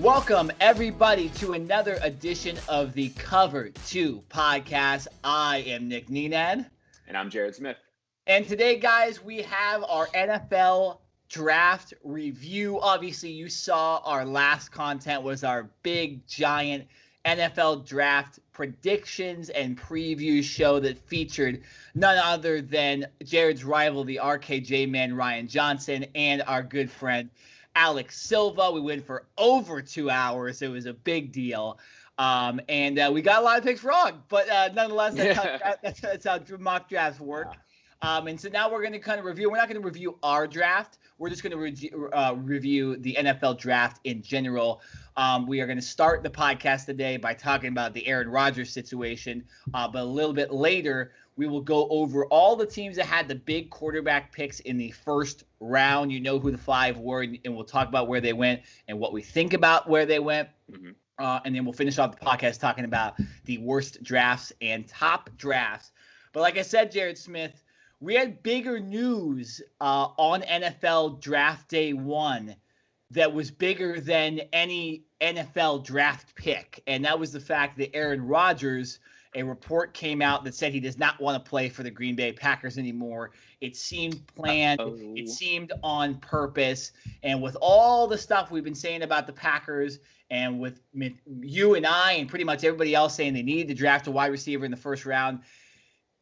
Welcome, everybody, to another edition of the Cover 2 podcast. I am Nenad. And I'm Jared Smith. And today, guys, we have our NFL draft review. Obviously, you saw our last content was our big, giant NFL draft predictions and preview show that featured none other than Jared's rival, the RKJ man, Ryan Johnson, and our good friend, Alex Silva. We went for over 2 hours. It was a big deal. And we got a lot of picks wrong, but nonetheless, that's how mock drafts work. And so now we're going to kind of review. We're not going to review our draft. We're just going to review the NFL draft in general. We are going to start the podcast today by talking about the Aaron Rodgers situation. But a little bit later, we will go over all the teams that had the big quarterback picks in the first round. You know who the 5 were, and we'll talk about where they went and what we think about where they went. Mm-hmm. And then we'll finish off the podcast talking about the worst drafts and top drafts. But like I said, Jared Smith, we had bigger news on NFL Draft Day 1 that was bigger than any NFL draft pick, and that was the fact that Aaron Rodgers, a report came out that said he does not want to play for the Green Bay Packers anymore. It seemed planned. It seemed on purpose. And with all the stuff we've been saying about the Packers and with you and I and pretty much everybody else saying they needed to draft a wide receiver in the first round,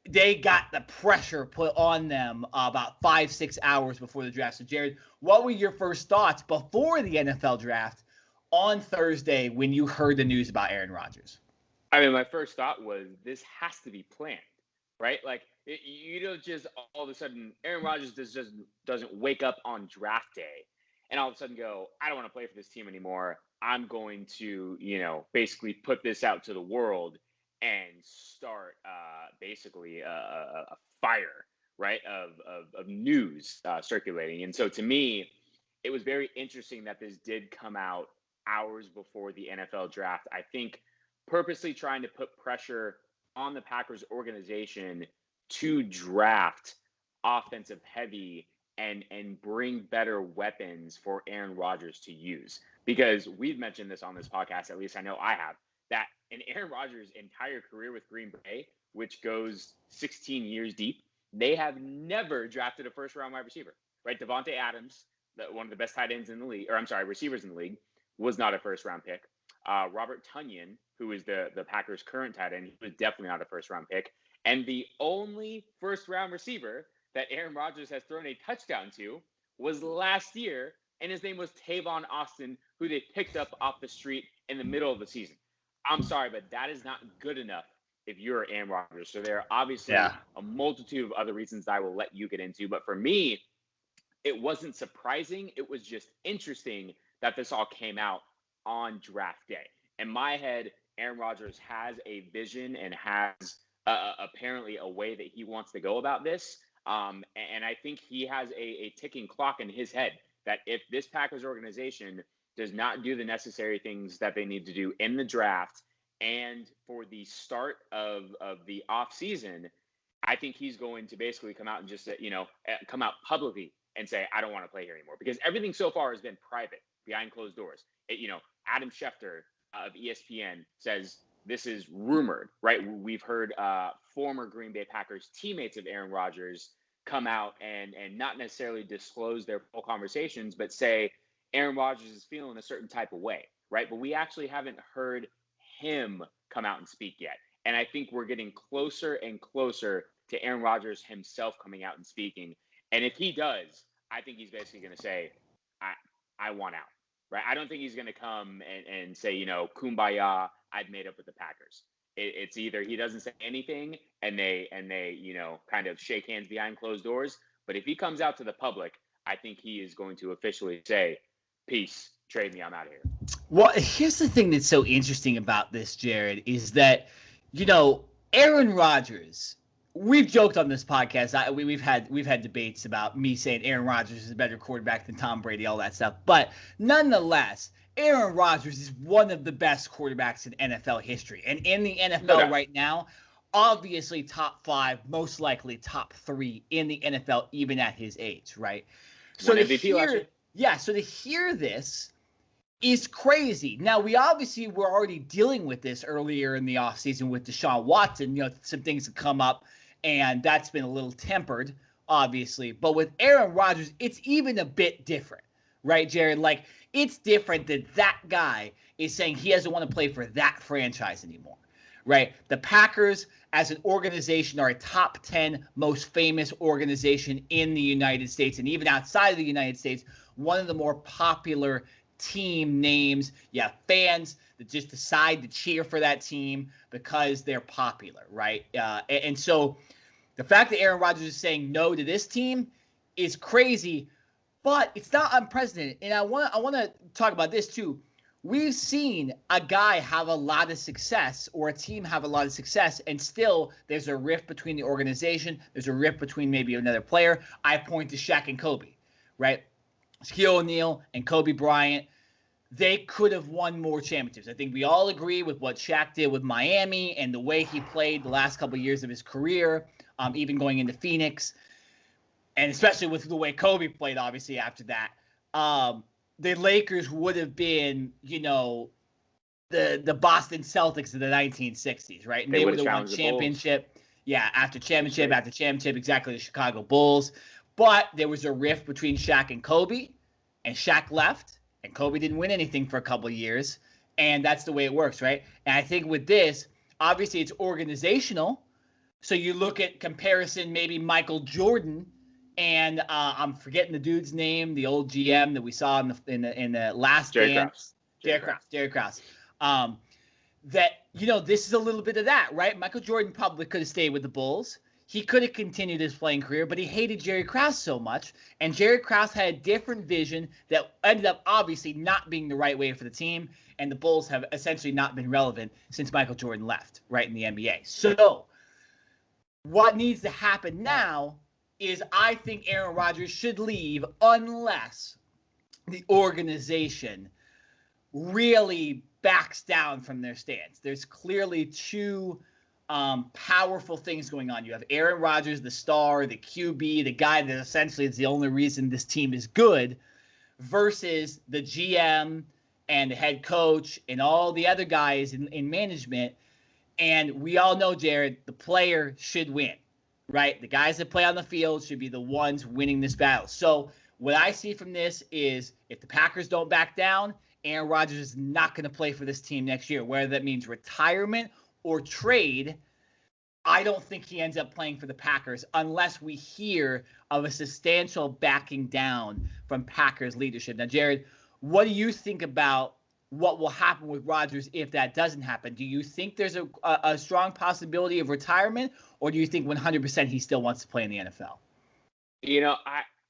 they got the pressure put on them about 5-6 hours before the draft. So, Jared, what were your first thoughts before the NFL draft on Thursday when you heard the news about Aaron Rodgers? I mean, my first thought was this has to be planned, right? Like, you don't just all of a sudden, Aaron Rodgers just doesn't wake up on draft day and all of a sudden go, I don't want to play for this team anymore. I'm going to, basically put this out to the world and start basically a fire, right, of news circulating. And so to me, it was very interesting that this did come out hours before the NFL draft. I think purposely trying to put pressure on the Packers organization to draft offensive heavy and bring better weapons for Aaron Rodgers to use. Because we've mentioned this on this podcast, at least I know I have, that in Aaron Rodgers' entire career with Green Bay, which goes 16 years deep, they have never drafted a first-round wide receiver, right? Devontae Adams, one of the best tight ends in the league, receivers in the league, was not a first-round pick. Robert Tonyan, who is the Packers' current tight end, he was definitely not a first-round pick. And the only first-round receiver that Aaron Rodgers has thrown a touchdown to was last year, and his name was Tavon Austin, who they picked up off the street in the middle of the season. I'm sorry, but that is not good enough if you're Aaron Rodgers. So there are obviously a multitude of other reasons that I will let you get into. But for me, it wasn't surprising. It was just interesting that this all came out on draft day. In my head, Aaron Rodgers has a vision and has apparently a way that he wants to go about this. And I think he has a ticking clock in his head that if this Packers organization does not do the necessary things that they need to do in the draft and for the start of the off season, I think he's going to basically come out and just, come out publicly and say, I don't want to play here anymore, because everything so far has been private behind closed doors. Adam Schefter of ESPN says this is rumored, right? We've heard former Green Bay Packers teammates of Aaron Rodgers come out and not necessarily disclose their full conversations, but say Aaron Rodgers is feeling a certain type of way, right? But we actually haven't heard him come out and speak yet. And I think we're getting closer and closer to Aaron Rodgers himself coming out and speaking. And if he does, I think he's basically going to say, I want out, right? I don't think he's going to come and say, kumbaya, I've made up with the Packers. It's either he doesn't say anything and they kind of shake hands behind closed doors. But if he comes out to the public, I think he is going to officially say, peace, trade me, I'm out of here. Well, here's the thing that's so interesting about this, Jared, is that, Aaron Rodgers, we've joked on this podcast. We've had debates about me saying Aaron Rodgers is a better quarterback than Tom Brady, all that stuff. But nonetheless, Aaron Rodgers is one of the best quarterbacks in NFL history. And in the NFL right now, obviously top 5, most likely top 3 in the NFL, even at his age, right? So to hear this, is crazy. Now, we obviously were already dealing with this earlier in the offseason with Deshaun Watson. Some things have come up, and that's been a little tempered, obviously. But with Aaron Rodgers, it's even a bit different, right, Jared? Like, it's different that guy is saying he doesn't want to play for that franchise anymore, right? The Packers, as an organization, are a top 10 most famous organization in the United States, and even outside of the United States, one of the more popular team names. You have fans that just decide to cheer for that team because they're popular, right? And so the fact that Aaron Rodgers is saying no to this team is crazy, but it's not unprecedented. And I want to talk about this too. We've seen a guy have a lot of success, or a team have a lot of success, and still there's a rift between the organization. There's a rift between maybe another player. I point to Shaq and Kobe, right? Shaquille O'Neal and Kobe Bryant, they could have won more championships. I think we all agree with what Shaq did with Miami and the way he played the last couple of years of his career, even going into Phoenix, and especially with the way Kobe played, obviously, after that. The Lakers would have been, the Boston Celtics of the 1960s, right? And they would have won championship. Yeah, after championship, exactly, the Chicago Bulls. But there was a rift between Shaq and Kobe, and Shaq left, and Kobe didn't win anything for a couple of years, and that's the way it works, right? And I think with this, obviously it's organizational. So you look at comparison, maybe Michael Jordan, and I'm forgetting the dude's name, the old GM that we saw in the last dance, Jerry Krause. That this is a little bit of that, right? Michael Jordan probably could have stayed with the Bulls. He could have continued his playing career, but he hated Jerry Krause so much. And Jerry Krause had a different vision that ended up obviously not being the right way for the team. And the Bulls have essentially not been relevant since Michael Jordan left, right, in the NBA. So what needs to happen now is I think Aaron Rodgers should leave unless the organization really backs down from their stance. There's clearly two powerful things going on. You have Aaron Rodgers, the star, the QB, the guy that essentially is the only reason this team is good, versus the GM and the head coach and all the other guys in management. And we all know, Jared, the player should win, right? The guys that play on the field should be the ones winning this battle. So what I see from this is if the Packers don't back down, Aaron Rodgers is not going to play for this team next year, whether that means retirement or trade. I don't think he ends up playing for the Packers unless we hear of a substantial backing down from Packers leadership. Now, Jared, what do you think about what will happen with Rodgers if that doesn't happen? Do you think there's a strong possibility of retirement, or do you think 100% he still wants to play in the NFL?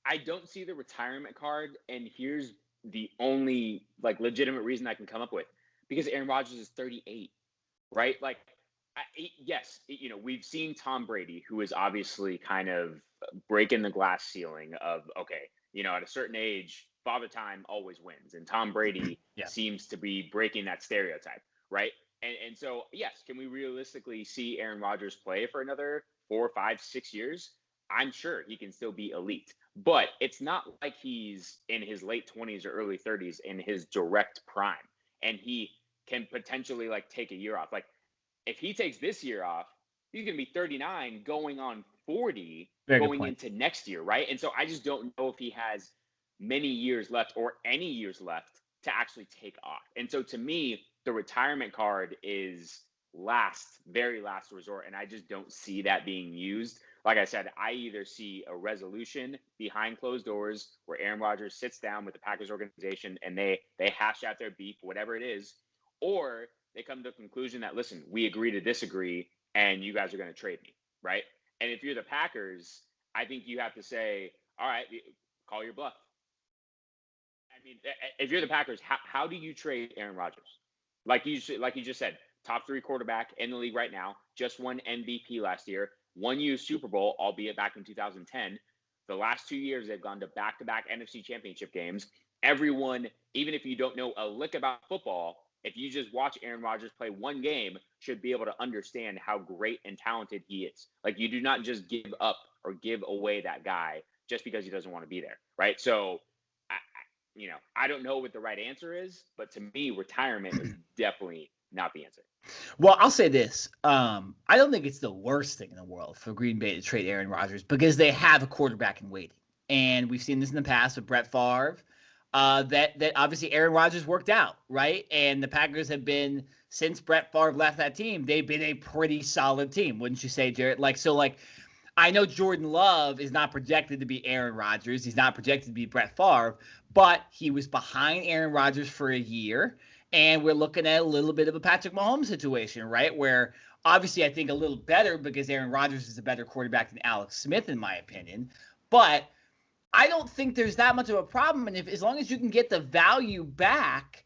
I don't see the retirement card, and here's the only legitimate reason I can come up with. Because Aaron Rodgers is 38. Right? Yes, we've seen Tom Brady, who is obviously kind of breaking the glass ceiling of, okay, at a certain age, Father Time always wins. And Tom Brady seems to be breaking that stereotype, right? And so, yes, can we realistically see Aaron Rodgers play for another 4, 5, 6 years? I'm sure he can still be elite. But it's not like he's in his late 20s or early 30s in his direct prime. And he can potentially take a year off. If he takes this year off, he's going to be 39 going on 40 going into next year, right? And so I just don't know if he has many years left or any years left to actually take off. And so to me, the retirement card is very last resort, and I just don't see that being used. Like I said, I either see a resolution behind closed doors where Aaron Rodgers sits down with the Packers organization and they hash out their beef, whatever it is, or they come to the conclusion that, listen, we agree to disagree, and you guys are going to trade me, right? And if you're the Packers, I think you have to say, all right, call your bluff. I mean, if you're the Packers, how do you trade Aaron Rodgers? Like you just said, top 3 quarterback in the league right now, just won MVP last year, won you a Super Bowl, albeit back in 2010. The last 2 years, they've gone to back-to-back NFC championship games. Everyone, even if you don't know a lick about football, if you just watch Aaron Rodgers play one game, should be able to understand how great and talented he is. You do not just give up or give away that guy just because he doesn't want to be there, right? So I don't know what the right answer is, but to me, retirement is definitely not the answer. Well, I'll say this. I don't think it's the worst thing in the world for Green Bay to trade Aaron Rodgers because they have a quarterback in waiting. And we've seen this in the past with Brett Favre. That obviously Aaron Rodgers worked out, right? And the Packers have been, since Brett Favre left that team, they've been a pretty solid team, wouldn't you say, Jared? I know Jordan Love is not projected to be Aaron Rodgers. He's not projected to be Brett Favre, but he was behind Aaron Rodgers for a year. And we're looking at a little bit of a Patrick Mahomes situation, right? Where obviously I think a little better because Aaron Rodgers is a better quarterback than Alex Smith, in my opinion. But I don't think there's that much of a problem. And as long as you can get the value back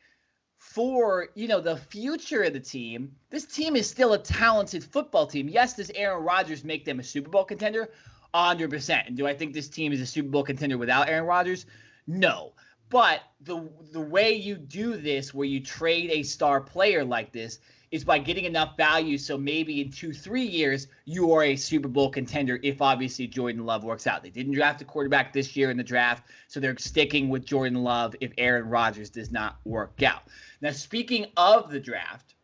for, the future of the team, this team is still a talented football team. Yes, does Aaron Rodgers make them a Super Bowl contender? 100%. And do I think this team is a Super Bowl contender without Aaron Rodgers? No. But the way you do this, where you trade a star player like this, is by getting enough value so maybe in 2-3 years you are a Super Bowl contender if obviously Jordan Love works out. They didn't draft a quarterback this year in the draft, so they're sticking with Jordan Love if Aaron Rodgers does not work out. Now, speaking of the draft,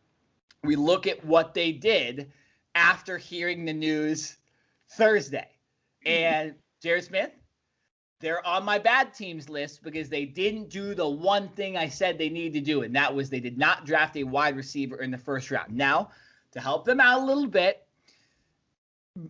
we look at what they did after hearing the news Thursday. And Jared Smith, they're on my bad teams list because they didn't do the one thing I said they needed to do, and that was they did not draft a wide receiver in the first round. Now, to help them out a little bit,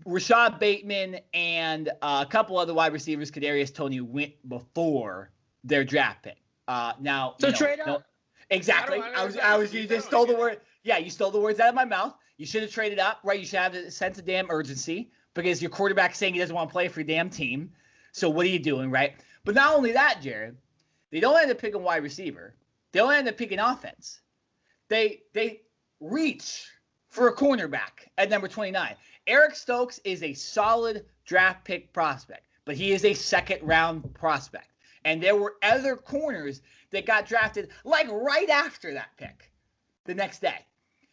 Rashad Bateman and a couple other wide receivers, Kadarius Toney, went before their draft pick. Trade up. No, exactly. You just stole the word. Yeah, you stole the words out of my mouth. You should have traded up, right? You should have a sense of damn urgency because your quarterback's saying he doesn't want to play for your damn team. So what are you doing, right? But not only that, Jared, they don't end up picking wide receiver. They don't end up picking offense. They reach for a cornerback at number 29. Eric Stokes is a solid draft pick prospect, but he is a second-round prospect. And there were other corners that got drafted right after that pick the next day.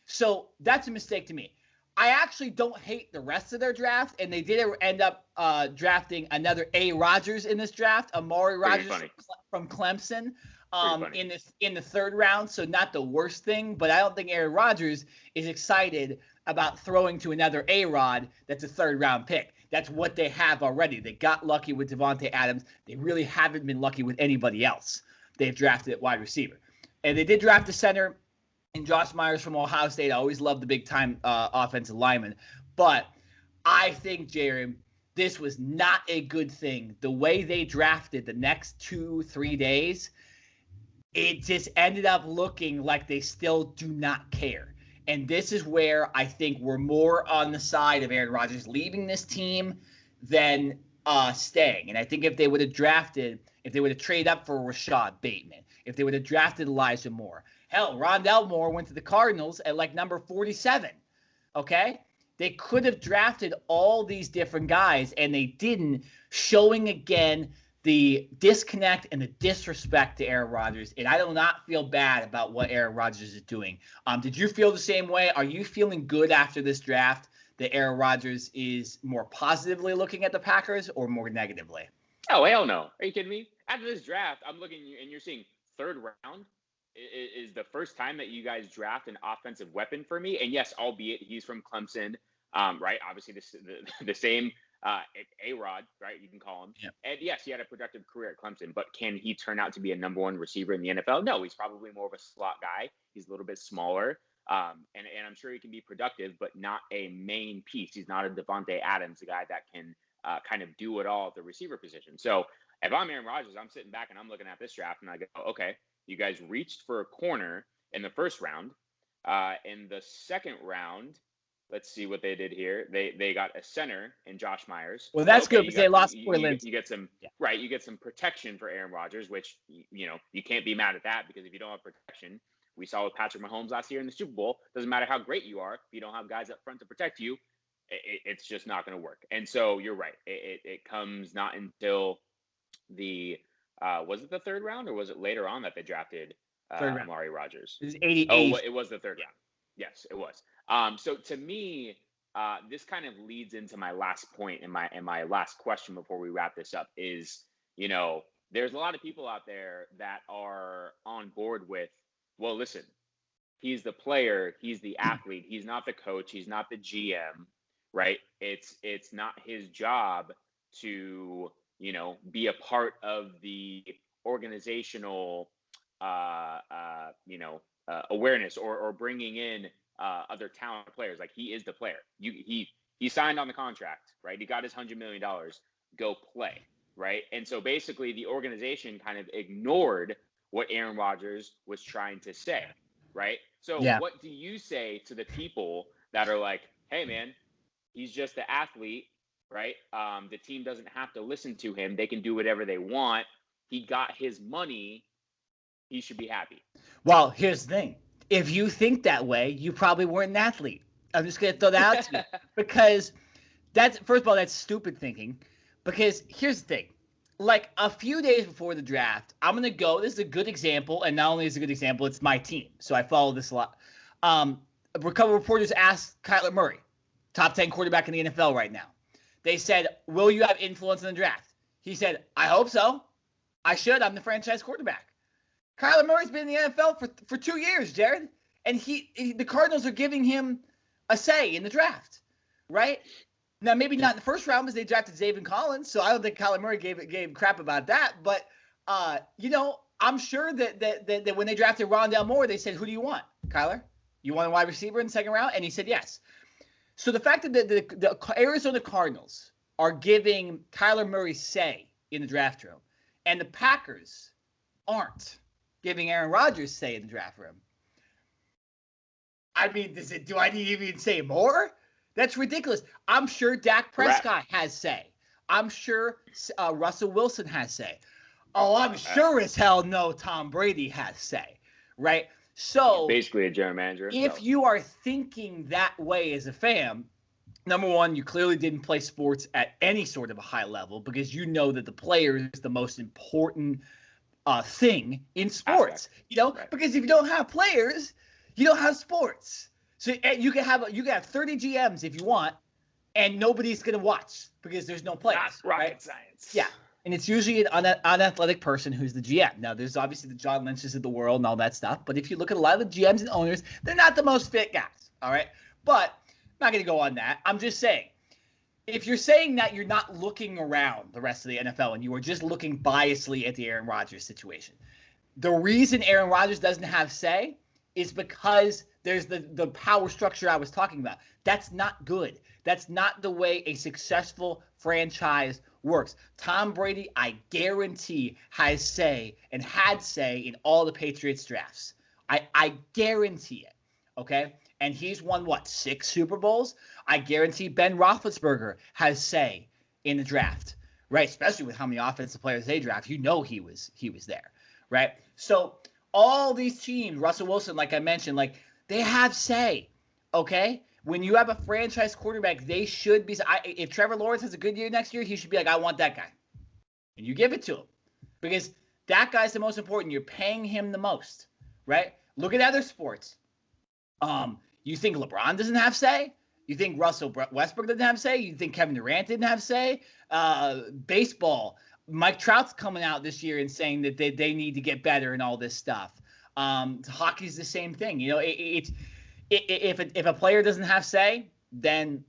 So that's a mistake to me. I actually don't hate the rest of their draft, and they did end up drafting another A. Rodgers in this draft, Amari Rodgers from Clemson, in the third round. So not the worst thing, but I don't think Aaron Rodgers is excited about throwing to another A-Rod that's a third-round pick. That's what they have already. They got lucky with Devontae Adams. They really haven't been lucky with anybody else they've drafted at wide receiver. And they did draft a center and Josh Myers from Ohio State. I always love the big-time offensive lineman. But I think, Jared, this was not a good thing. The way they drafted the next 2-3 days, it just ended up looking like they still do not care. And this is where I think we're more on the side of Aaron Rodgers leaving this team than staying. And I think if they would have traded up for Rashad Bateman, if they would have drafted Elijah Moore, hell, Rondell Moore went to the Cardinals at number 47, okay? They could have drafted all these different guys, and they didn't, showing again the disconnect and the disrespect to Aaron Rodgers. And I do not feel bad about what Aaron Rodgers is doing. Did you feel the same way? Are you feeling good after this draft that Aaron Rodgers is more positively looking at the Packers or more negatively? Oh, hell no. Are you kidding me? After this draft, I'm looking and you're seeing third round is the first time that you guys draft an offensive weapon for me. And yes, albeit he's from Clemson, right? Obviously, the same A-Rod, right? You can call him. Yeah. And yes, he had a productive career at Clemson, but can he turn out to be a number one receiver in the NFL? No, he's probably more of a slot guy. He's a little bit smaller. And I'm sure he can be productive, but not a main piece. He's not a Devontae Adams, a guy that can kind of do it all at the receiver position. So if I'm Aaron Rodgers, I'm sitting back and I'm looking at this draft and I go, okay, you guys reached for a corner in the first round. In the second round, let's see what they did here. They got a center in Josh Myers. Well, that's good because they lost Lindsay. You get some right. You get some protection for Aaron Rodgers, which you can't be mad at that because if you don't have protection, we saw with Patrick Mahomes last year in the Super Bowl. Doesn't matter how great you are if you don't have guys up front to protect you, it's just not going to work. And so you're right. It comes not until the was it the third round or was it later on that they drafted Amari Rodgers? It was 88. Oh, it was the third round. Yes, it was. So to me, this kind of leads into my last point and my last question before we wrap this up is, there's a lot of people out there that are on board with, well, listen, he's the player, he's the athlete, he's not the coach, he's not the GM, right? It's not his job to, be a part of the organizational, awareness or bringing in other talented players. Like, he is the player. He signed on the contract, right? He got his $100 million. Go play, right? And so basically, the organization kind of ignored what Aaron Rodgers was trying to say, right? So Yeah. what do you say to the people that are like, hey, man, he's just the athlete, right? The team doesn't have to listen to him. They can do whatever they want. He got his money. He should be happy. Well, here's the thing. If you think that way, you probably weren't an athlete. I'm just going to throw that out to you. Because first of all, that's stupid thinking. Because here's the thing. Like, a few days before the draft, I'm going to go. This is a good example. And not only is it a good example, it's my team. So I follow this a lot. A couple reporters asked Kyler Murray, top 10 quarterback in the NFL right now. They said, will you have influence in the draft? He said, I hope so. I should. I'm the franchise quarterback. Kyler Murray's been in the NFL for 2 years, Jared. And the Cardinals are giving him a say in the draft, right? Now, maybe not in the first round because they drafted Zaven Collins, so I don't think Kyler Murray gave crap about that. But, I'm sure that when they drafted Rondale Moore, they said, who do you want, Kyler? You want a wide receiver in the second round? And he said yes. So the fact that the Arizona Cardinals are giving Kyler Murray say in the draft room, and the Packers aren't giving Aaron Rodgers say in the draft room. I mean, do I need to even say more? That's ridiculous. I'm sure Dak Prescott has say. I'm sure Russell Wilson has say. Oh, I'm sure as hell no Tom Brady has say, right? So basically a general manager. If you are thinking that way as a fan, number one, you clearly didn't play sports at any sort of a high level because you know that the player is the most important thing in sports. Right. Because if you don't have players, you don't have sports. So you can have 30 GMs if you want, and nobody's gonna watch because there's no players. Not rocket science. Yeah. And it's usually an unathletic person who's the GM. Now, there's obviously the John Lynch's of the world and all that stuff. But if you look at a lot of the GMs and owners, they're not the most fit guys. All right. But I'm not going to go on that. I'm just saying, if you're saying that you're not looking around the rest of the NFL and you are just looking biasly at the Aaron Rodgers situation, the reason Aaron Rodgers doesn't have say is because there's the power structure I was talking about. That's not good. That's not the way a successful franchise works. Tom Brady, I guarantee, has say and had say in all the Patriots drafts. I guarantee it. Okay? And he's won, 6 Super Bowls? I guarantee Ben Roethlisberger has say in the draft, right? Especially with how many offensive players they draft. He was there, right? So all these teams, Russell Wilson, like I mentioned, they have say, okay? When you have a franchise quarterback, they should be. If Trevor Lawrence has a good year next year, he should be like, I want that guy. And you give it to him. Because that guy's the most important. You're paying him the most, right? Look at other sports. You think LeBron doesn't have say? You think Russell Westbrook doesn't have say? You think Kevin Durant didn't have say? Baseball. Mike Trout's coming out this year and saying that they need to get better and all this stuff. Hockey's the same thing. If a player doesn't have say, then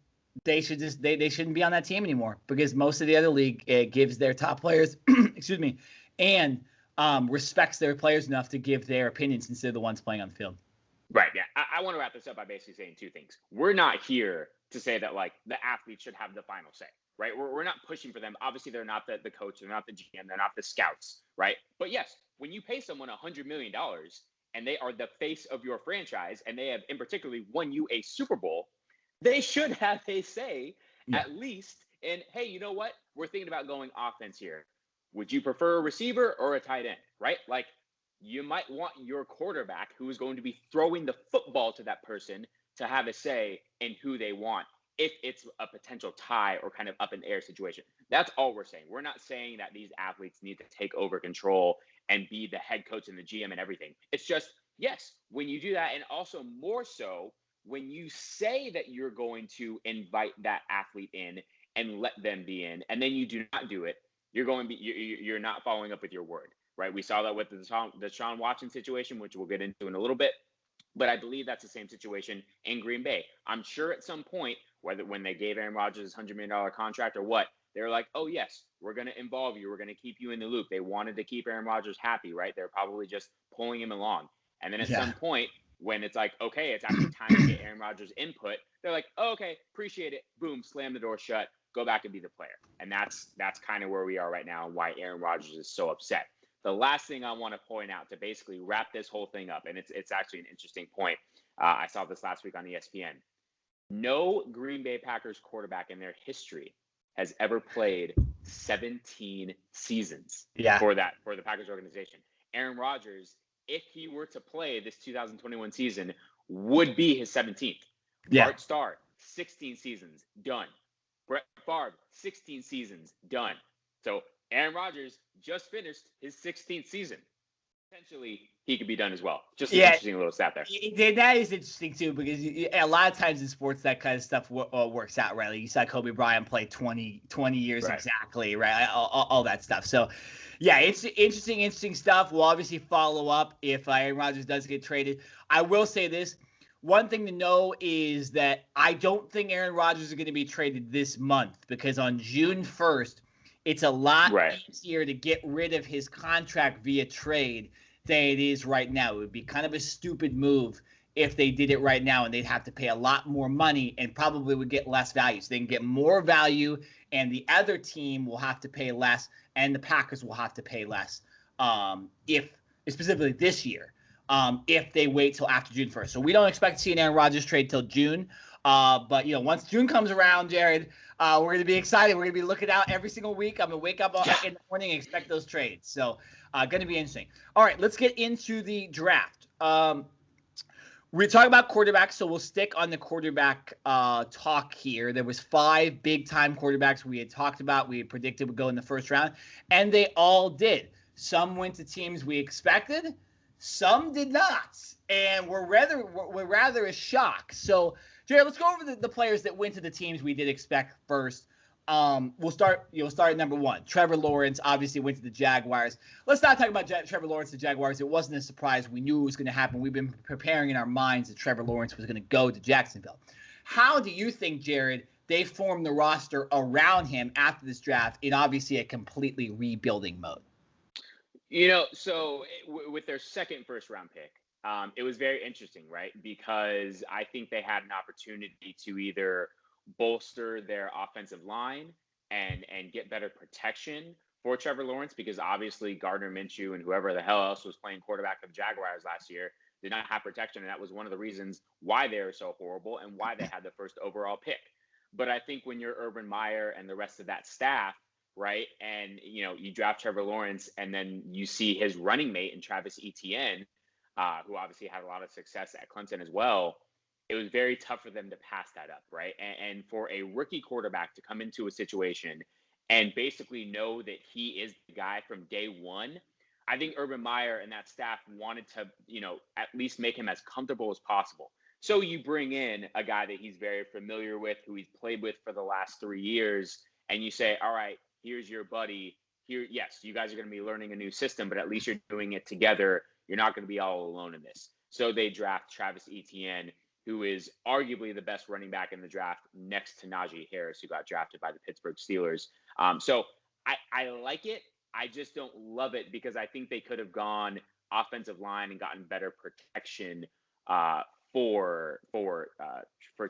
they shouldn't be on that team anymore because most of the other league gives their top players, and respects their players enough to give their opinions instead of the ones playing on the field. Right. Yeah. I want to wrap this up by basically saying 2 things. We're not here to say that the athletes should have the final say, right? We're not pushing for them. Obviously, they're not the coach, they're not the GM, they're not the scouts, right? But yes, when you pay someone $100 million and they are the face of your franchise and they have in particularly won you a Super Bowl, they should have a say at least in, hey, you know what? We're thinking about going offense here. Would you prefer a receiver or a tight end, right? You might want your quarterback who is going to be throwing the football to that person to have a say in who they want if it's a potential tie or kind of up in the air situation. That's all we're saying. We're not saying that these athletes need to take over control and be the head coach and the GM and everything. It's just, yes, when you do that, and also more so when you say that you're going to invite that athlete in and let them be in, and then you do not do it, you're not following up with your word, right? We saw that with the Deshaun Watson situation, which we'll get into in a little bit. But I believe that's the same situation in Green Bay. I'm sure at some point, whether when they gave Aaron Rodgers $100 million contract or what, they were like, oh, yes, we're going to involve you. We're going to keep you in the loop. They wanted to keep Aaron Rodgers happy, right? They're probably just pulling him along. And then at some point, when it's like, okay, it's actually time to get Aaron Rodgers' input, they're like, oh, okay, appreciate it. Boom, slam the door shut, go back and be the player. And that's kind of where we are right now and why Aaron Rodgers is so upset. The last thing I want to point out to basically wrap this whole thing up, and it's actually an interesting point. I saw this last week on ESPN. No Green Bay Packers quarterback in their history has ever played 17 seasons for the Packers organization. Aaron Rodgers, if he were to play this 2021 season, would be his 17th. Bart Starr, 16 seasons, done. Brett Favre, 16 seasons, done. So Aaron Rodgers just finished his 16th season. Potentially, he could be done as well. Just an interesting little stat there. That is interesting, too, because a lot of times in sports, that kind of stuff works out, right? Like you saw Kobe Bryant play 20 years exactly, right? All that stuff. So, yeah, it's interesting stuff. We'll obviously follow up if Aaron Rodgers does get traded. I will say this. One thing to know is that I don't think Aaron Rodgers is going to be traded this month because on June 1st, it's a lot easier to get rid of his contract via trade than it is right now. It would be kind of a stupid move if they did it right now, and they'd have to pay a lot more money and probably would get less value. So they can get more value, and the other team will have to pay less, and the Packers will have to pay less if specifically this year if they wait till after June 1st. So we don't expect to see an Aaron Rodgers trade till June. But, once June comes around, Jared, we're going to be excited. We're going to be looking out every single week. I'm going to wake up in the morning and expect those trades. So going to be interesting. All right, let's get into the draft. We're talking about quarterbacks, so we'll stick on the quarterback talk here. There was 5 big-time quarterbacks we had talked about. We had predicted would go in the first round, and they all did. Some went to teams we expected. Some did not, and we're rather a shock. So, Jared, let's go over the players that went to the teams we did expect first. We'll start at number 1. Trevor Lawrence obviously went to the Jaguars. Let's not talk about Trevor Lawrence to the Jaguars. It wasn't a surprise. We knew it was going to happen. We've been preparing in our minds that Trevor Lawrence was going to go to Jacksonville. How do you think, Jared, they formed the roster around him after this draft in obviously a completely rebuilding mode? So with their second first-round pick, it was very interesting, right? Because I think they had an opportunity to either bolster their offensive line and get better protection for Trevor Lawrence, because obviously Gardner Minshew and whoever the hell else was playing quarterback for the Jaguars last year did not have protection, and that was one of the reasons why they were so horrible and why they had the first overall pick. But I think when you're Urban Meyer and the rest of that staff, right, and you draft Trevor Lawrence and then you see his running mate in Travis Etienne, who obviously had a lot of success at Clemson as well, it was very tough for them to pass that up, right? And for a rookie quarterback to come into a situation and basically know that he is the guy from day one, I think Urban Meyer and that staff wanted to, at least make him as comfortable as possible. So you bring in a guy that he's very familiar with, who he's played with for the last 3 years, and you say, all right, here's your buddy. Here, yes, you guys are going to be learning a new system, but at least you're doing it together. You're not going to be all alone in this. So they draft Travis Etienne, who is arguably the best running back in the draft next to Najee Harris, who got drafted by the Pittsburgh Steelers. So I like it. I just don't love it because I think they could have gone offensive line and gotten better protection for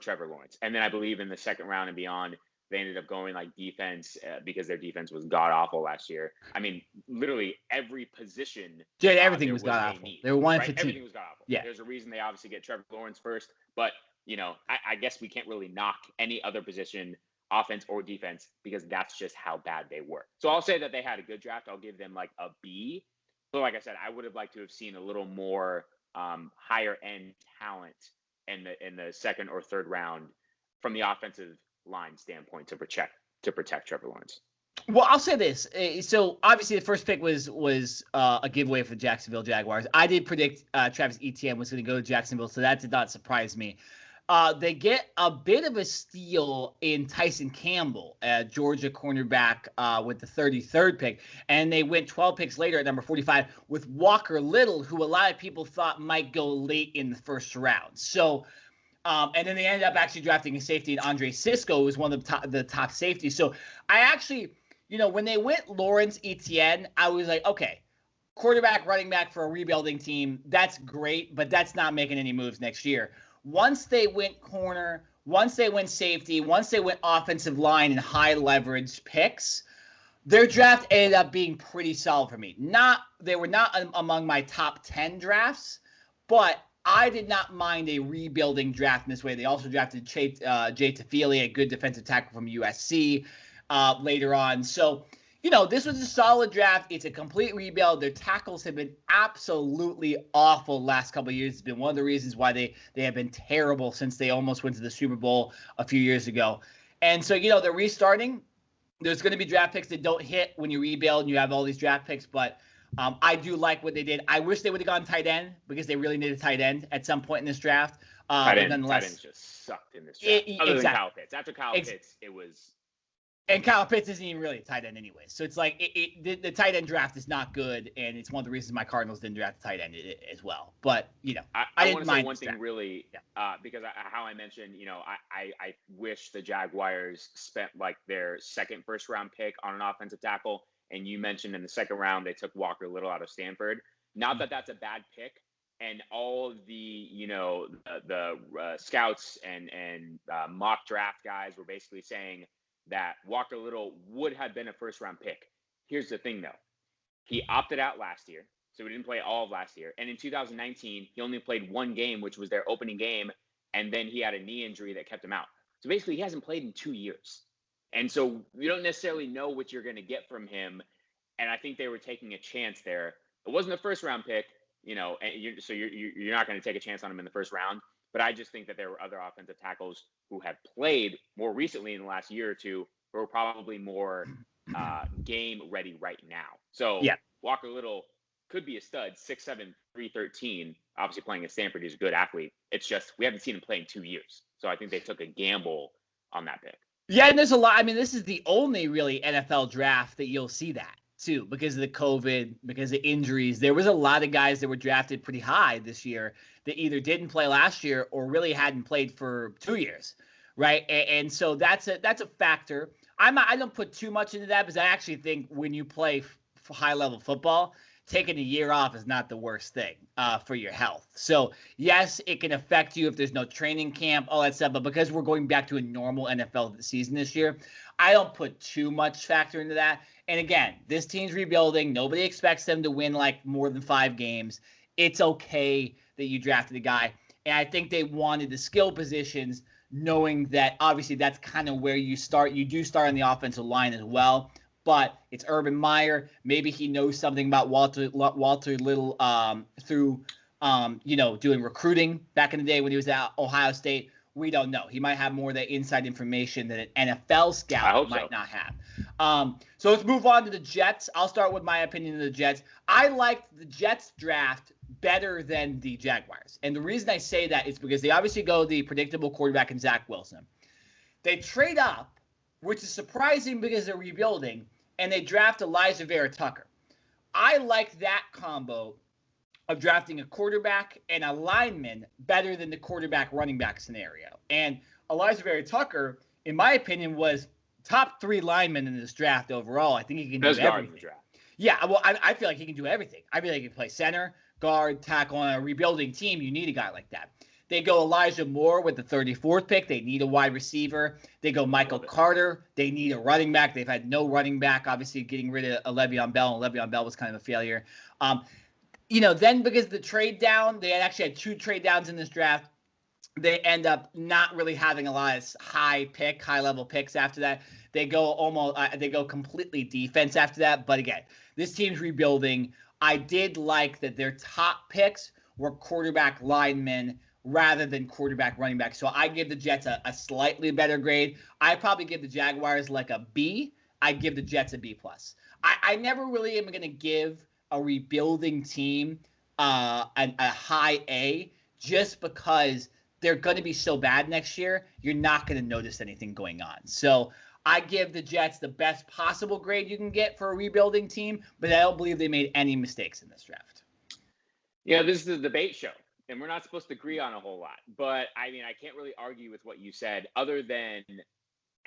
Trevor Lawrence. And then I believe in the second round and beyond, they ended up going like defense because their defense was god awful last year. I mean, literally every position. Dude, everything was god awful. They were 1 for 2. Everything was god awful. Yeah. There's a reason they obviously get Trevor Lawrence first, but I guess we can't really knock any other position, offense or defense, because that's just how bad they were. So I'll say that they had a good draft. I'll give them like a B. But like I said, I would have liked to have seen a little more higher end talent in the second or third round from the offensive line standpoint to protect Trevor Lawrence. Well, I'll say this. So obviously the first pick was a giveaway for the Jacksonville Jaguars. I did predict Travis Etienne was going to go to Jacksonville, so that did not surprise me. They get a bit of a steal in Tyson Campbell, Georgia cornerback, with the 33rd pick. And they went 12 picks later at number 45 with Walker Little, who a lot of people thought might go late in the first round. So, and then they ended up actually drafting a safety, and Andre Sisco, who was one of the top safeties. So I actually, when they went Lawrence Etienne, I was like, okay, quarterback, running back for a rebuilding team, that's great, but that's not making any moves next year. Once they went corner, once they went safety, once they went offensive line and high leverage picks, their draft ended up being pretty solid for me. They were not among my top 10 drafts, but I did not mind a rebuilding draft in this way. They also drafted Jay Tafili, a good defensive tackle from USC, later on. So, this was a solid draft. It's a complete rebuild. Their tackles have been absolutely awful last couple of years. It's been one of the reasons why they have been terrible since they almost went to the Super Bowl a few years ago. And so, they're restarting. There's going to be draft picks that don't hit when you rebuild and you have all these draft picks, but I do like what they did. I wish they would have gone tight end because they really needed a tight end at some point in this draft. Tight ends just sucked in this draft. Other than Kyle Pitts. After Kyle Pitts, it was... And Kyle Pitts isn't even really a tight end anyway. So it's like the tight end draft is not good, and it's one of the reasons my Cardinals didn't draft a tight end as well. But, I didn't mind one thing really, because how I mentioned, I wish the Jaguars spent like their second first-round pick on an offensive tackle, and you mentioned in the second round they took Walker Little out of Stanford. Not that that's a bad pick, and all the, the scouts and mock draft guys were basically saying that Walker Little would have been a first-round pick. Here's the thing, though. He opted out last year, so he didn't play all of last year. And in 2019, he only played one game, which was their opening game, and then he had a knee injury that kept him out. So basically, he hasn't played in 2 years. And so you don't necessarily know what you're going to get from him, and I think they were taking a chance there. It wasn't a first-round pick, and so you're not going to take a chance on him in the first round. But I just think that there were other offensive tackles who have played more recently in the last year or two who are probably more game ready right now. So Walker Little could be a stud, 6'7", 313. Obviously playing at Stanford, he's a good athlete. It's just we haven't seen him play in 2 years. So I think they took a gamble on that pick. Yeah, and there's a lot. I mean, this is the only really NFL draft that you'll see that too, because of the COVID, because of injuries. There was a lot of guys that were drafted pretty high this year that either didn't play last year or really hadn't played for 2 years, right? And so that's a factor. I don't put too much into that because I actually think when you play high-level football, taking a year off is not the worst thing for your health. So, yes, it can affect you if there's no training camp, all that stuff. But because we're going back to a normal NFL season this year, I don't put too much factor into that. And again, this team's rebuilding. Nobody expects them to win like more than 5 games. It's okay that you drafted a guy. And I think they wanted the skill positions, knowing that obviously that's kind of where you start. You do start on the offensive line as well. But it's Urban Meyer. Maybe he knows something about Walter Little through, doing recruiting back in the day when he was at Ohio State. We don't know. He might have more of that inside information that an NFL scout might not have. So let's move on to the Jets. I'll start with my opinion of the Jets. I liked the Jets draft better than the Jaguars. And the reason I say that is because they obviously go the predictable quarterback in Zach Wilson. They trade up, which is surprising because they're rebuilding, and they draft Elijah Vera Tucker. I like that combo of drafting a quarterback and a lineman better than the quarterback running back scenario. And Elijah Vera Tucker, in my opinion, was top 3 lineman in this draft overall. I think he can do everything. Yeah, well, I feel like he can do everything. I feel like he can play center, guard, tackle. On a rebuilding team, you need a guy like that. They go Elijah Moore with the 34th pick. They need a wide receiver. They go Michael Carter. They need a running back. They've had no running back, obviously getting rid of Le'Veon Bell, and Le'Veon Bell was kind of a failure. Then because of the trade down, they actually had 2 trade downs in this draft. They end up not really having a lot of high-level picks after that. They go completely defense after that. But again, this team's rebuilding. I did like that their top picks were quarterback linemen rather than quarterback running back. So I give the Jets a slightly better grade. I probably give the Jaguars like a B. I give the Jets a B+. I never really am going to give a rebuilding team a high A just because they're going to be so bad next year, you're not going to notice anything going on. So I give the Jets the best possible grade you can get for a rebuilding team, but I don't believe they made any mistakes in this draft. This is a debate show, and we're not supposed to agree on a whole lot. But, I mean, I can't really argue with what you said, other than,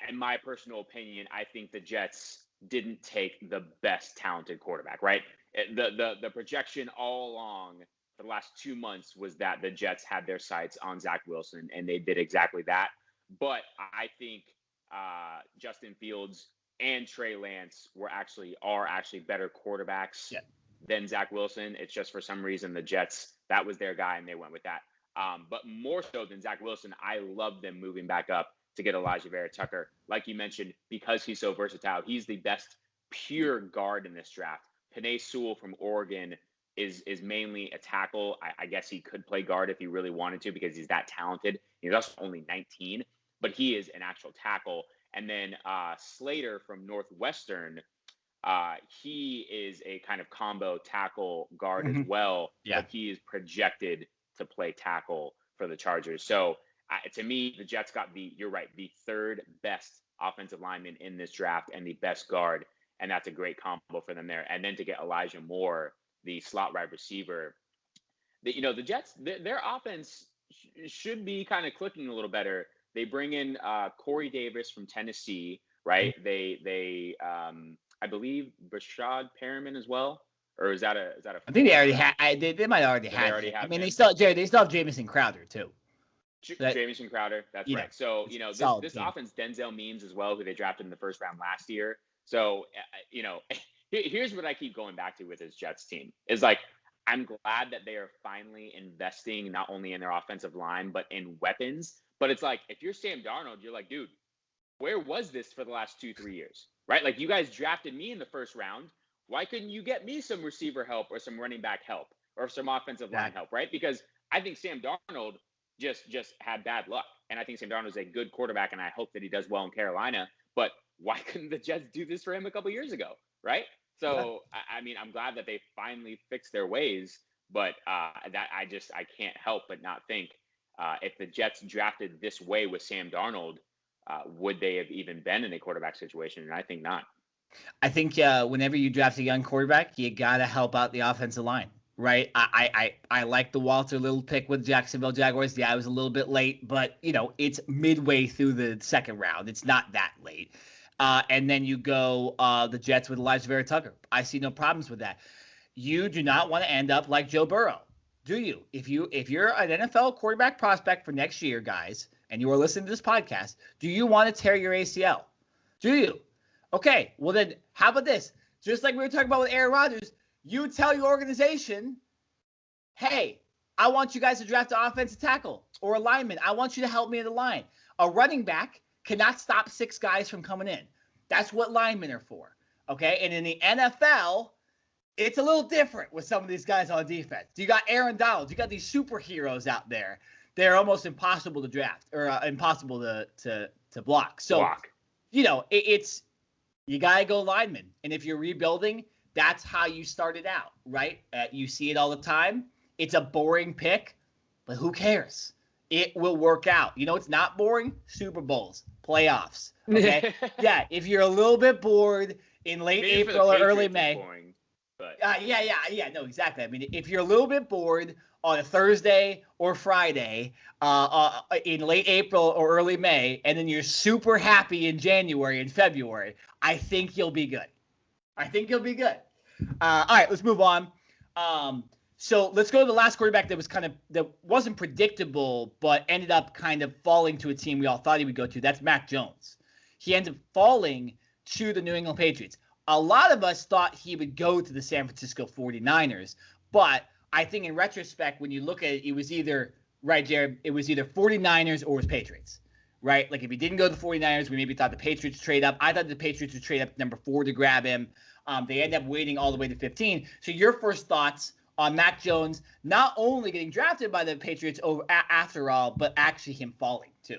in my personal opinion, I think the Jets didn't take the best talented quarterback, right? The projection all along for the last 2 months was that the Jets had their sights on Zach Wilson, and they did exactly that. But I think Justin Fields and Trey Lance are actually better quarterbacks than Zach Wilson. It's just for some reason the Jets, that was their guy, and they went with that. But more so than Zach Wilson, I love them moving back up to get Elijah Vera Tucker. Like you mentioned, because he's so versatile, he's the best pure guard in this draft. Penei Sewell from Oregon is mainly a tackle. I guess he could play guard if he really wanted to, because he's that talented. He's also only 19, but he is an actual tackle. And then Slater from Northwestern, he is a kind of combo tackle guard as well. Yeah. But he is projected to play tackle for the Chargers. So to me, the Jets got you're right, the third best offensive lineman in this draft and the best guard. And that's a great combo for them there. And then to get Elijah Moore, the slot wide receiver, the Jets, their offense should be kind of clicking a little better. They bring in Corey Davis from Tennessee, right? They I believe Rashad Perriman as well, or is that a? I think they already had. They might already have. I mean, they still have Jamison Crowder too. Jamison Crowder, that's right. So this offense, Denzel Mims as well, who they drafted in the first round last year. So here's what I keep going back to with this Jets team is like, I'm glad that they are finally investing not only in their offensive line but in weapons. But it's like, if you're Sam Darnold, you're like, dude, where was this for the last 2-3 years, right? Like, you guys drafted me in the first round. Why couldn't you get me some receiver help or some running back help or some offensive line help, right? Because I think Sam Darnold just had bad luck. And I think Sam Darnold is a good quarterback, and I hope that he does well in Carolina. But why couldn't the Jets do this for him a couple years ago, right? So, I mean, I'm glad that they finally fixed their ways, but that I can't help but not think if the Jets drafted this way with Sam Darnold, would they have even been in a quarterback situation? And I think not. I think whenever you draft a young quarterback, you got to help out the offensive line, right? I like the Walter Little pick with Jacksonville Jaguars. Yeah, I was a little bit late, but, it's midway through the second round. It's not that late. And then you go the Jets with Elijah Vera Tucker. I see no problems with that. You do not want to end up like Joe Burrow, do you? If you're an NFL quarterback prospect for next year, guys, and you are listening to this podcast, do you want to tear your ACL? Do you? Okay, well then, how about this? Just like we were talking about with Aaron Rodgers, you tell your organization, hey, I want you guys to draft an offensive tackle or a lineman. I want you to help me in the line. A running back cannot stop 6 guys from coming in. That's what linemen are for, okay? And in the NFL, it's a little different with some of these guys on defense. You got Aaron Donald. You got these superheroes out there. They're almost impossible to draft or impossible to block. So, it's you got to go lineman. And if you're rebuilding, that's how you started out, right? You see it all the time. It's a boring pick, but who cares? It will work out. It's not boring. Super Bowls, playoffs. Okay. Yeah. If you're a little bit bored in late April or early May. Boring, but. Yeah. No, exactly. I mean, if you're a little bit bored on a Thursday or Friday in late April or early May, and then you're super happy in January and February, I think you'll be good. All right, let's move on. So let's go to the last quarterback that wasn't predictable, but ended up kind of falling to a team we all thought he would go to. That's Mac Jones. He ended up falling to the New England Patriots. A lot of us thought he would go to the San Francisco 49ers, but I think in retrospect, when you look at it, it was either, right, Jared, it was either 49ers or it was Patriots, right? Like if he didn't go to the 49ers, we maybe thought the Patriots trade up. I thought the Patriots would trade up to number 4 to grab him. They end up waiting all the way to 15. So your first thoughts on Mac Jones not only getting drafted by the Patriots after all, but actually him falling too?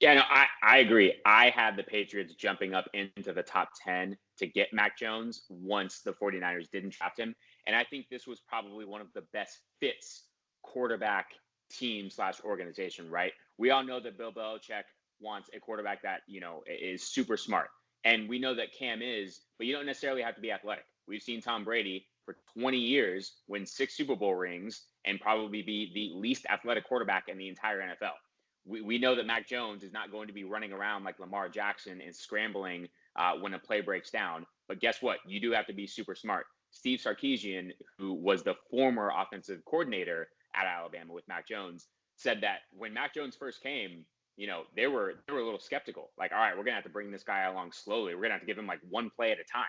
Yeah, no, I agree. I had the Patriots jumping up into the top 10 to get Mac Jones once the 49ers didn't draft him. And I think this was probably one of the best fits quarterback team/organization, right? We all know that Bill Belichick wants a quarterback that, is super smart. And we know that Cam is, but you don't necessarily have to be athletic. We've seen Tom Brady for 20 years win 6 Super Bowl rings and probably be the least athletic quarterback in the entire NFL. We know that Mac Jones is not going to be running around like Lamar Jackson and scrambling when a play breaks down. But guess what? You do have to be super smart. Steve Sarkisian, who was the former offensive coordinator at Alabama with Mac Jones, said that when Mac Jones first came, they were a little skeptical. Like, all right, we're going to have to bring this guy along slowly. We're going to have to give him like one play at a time.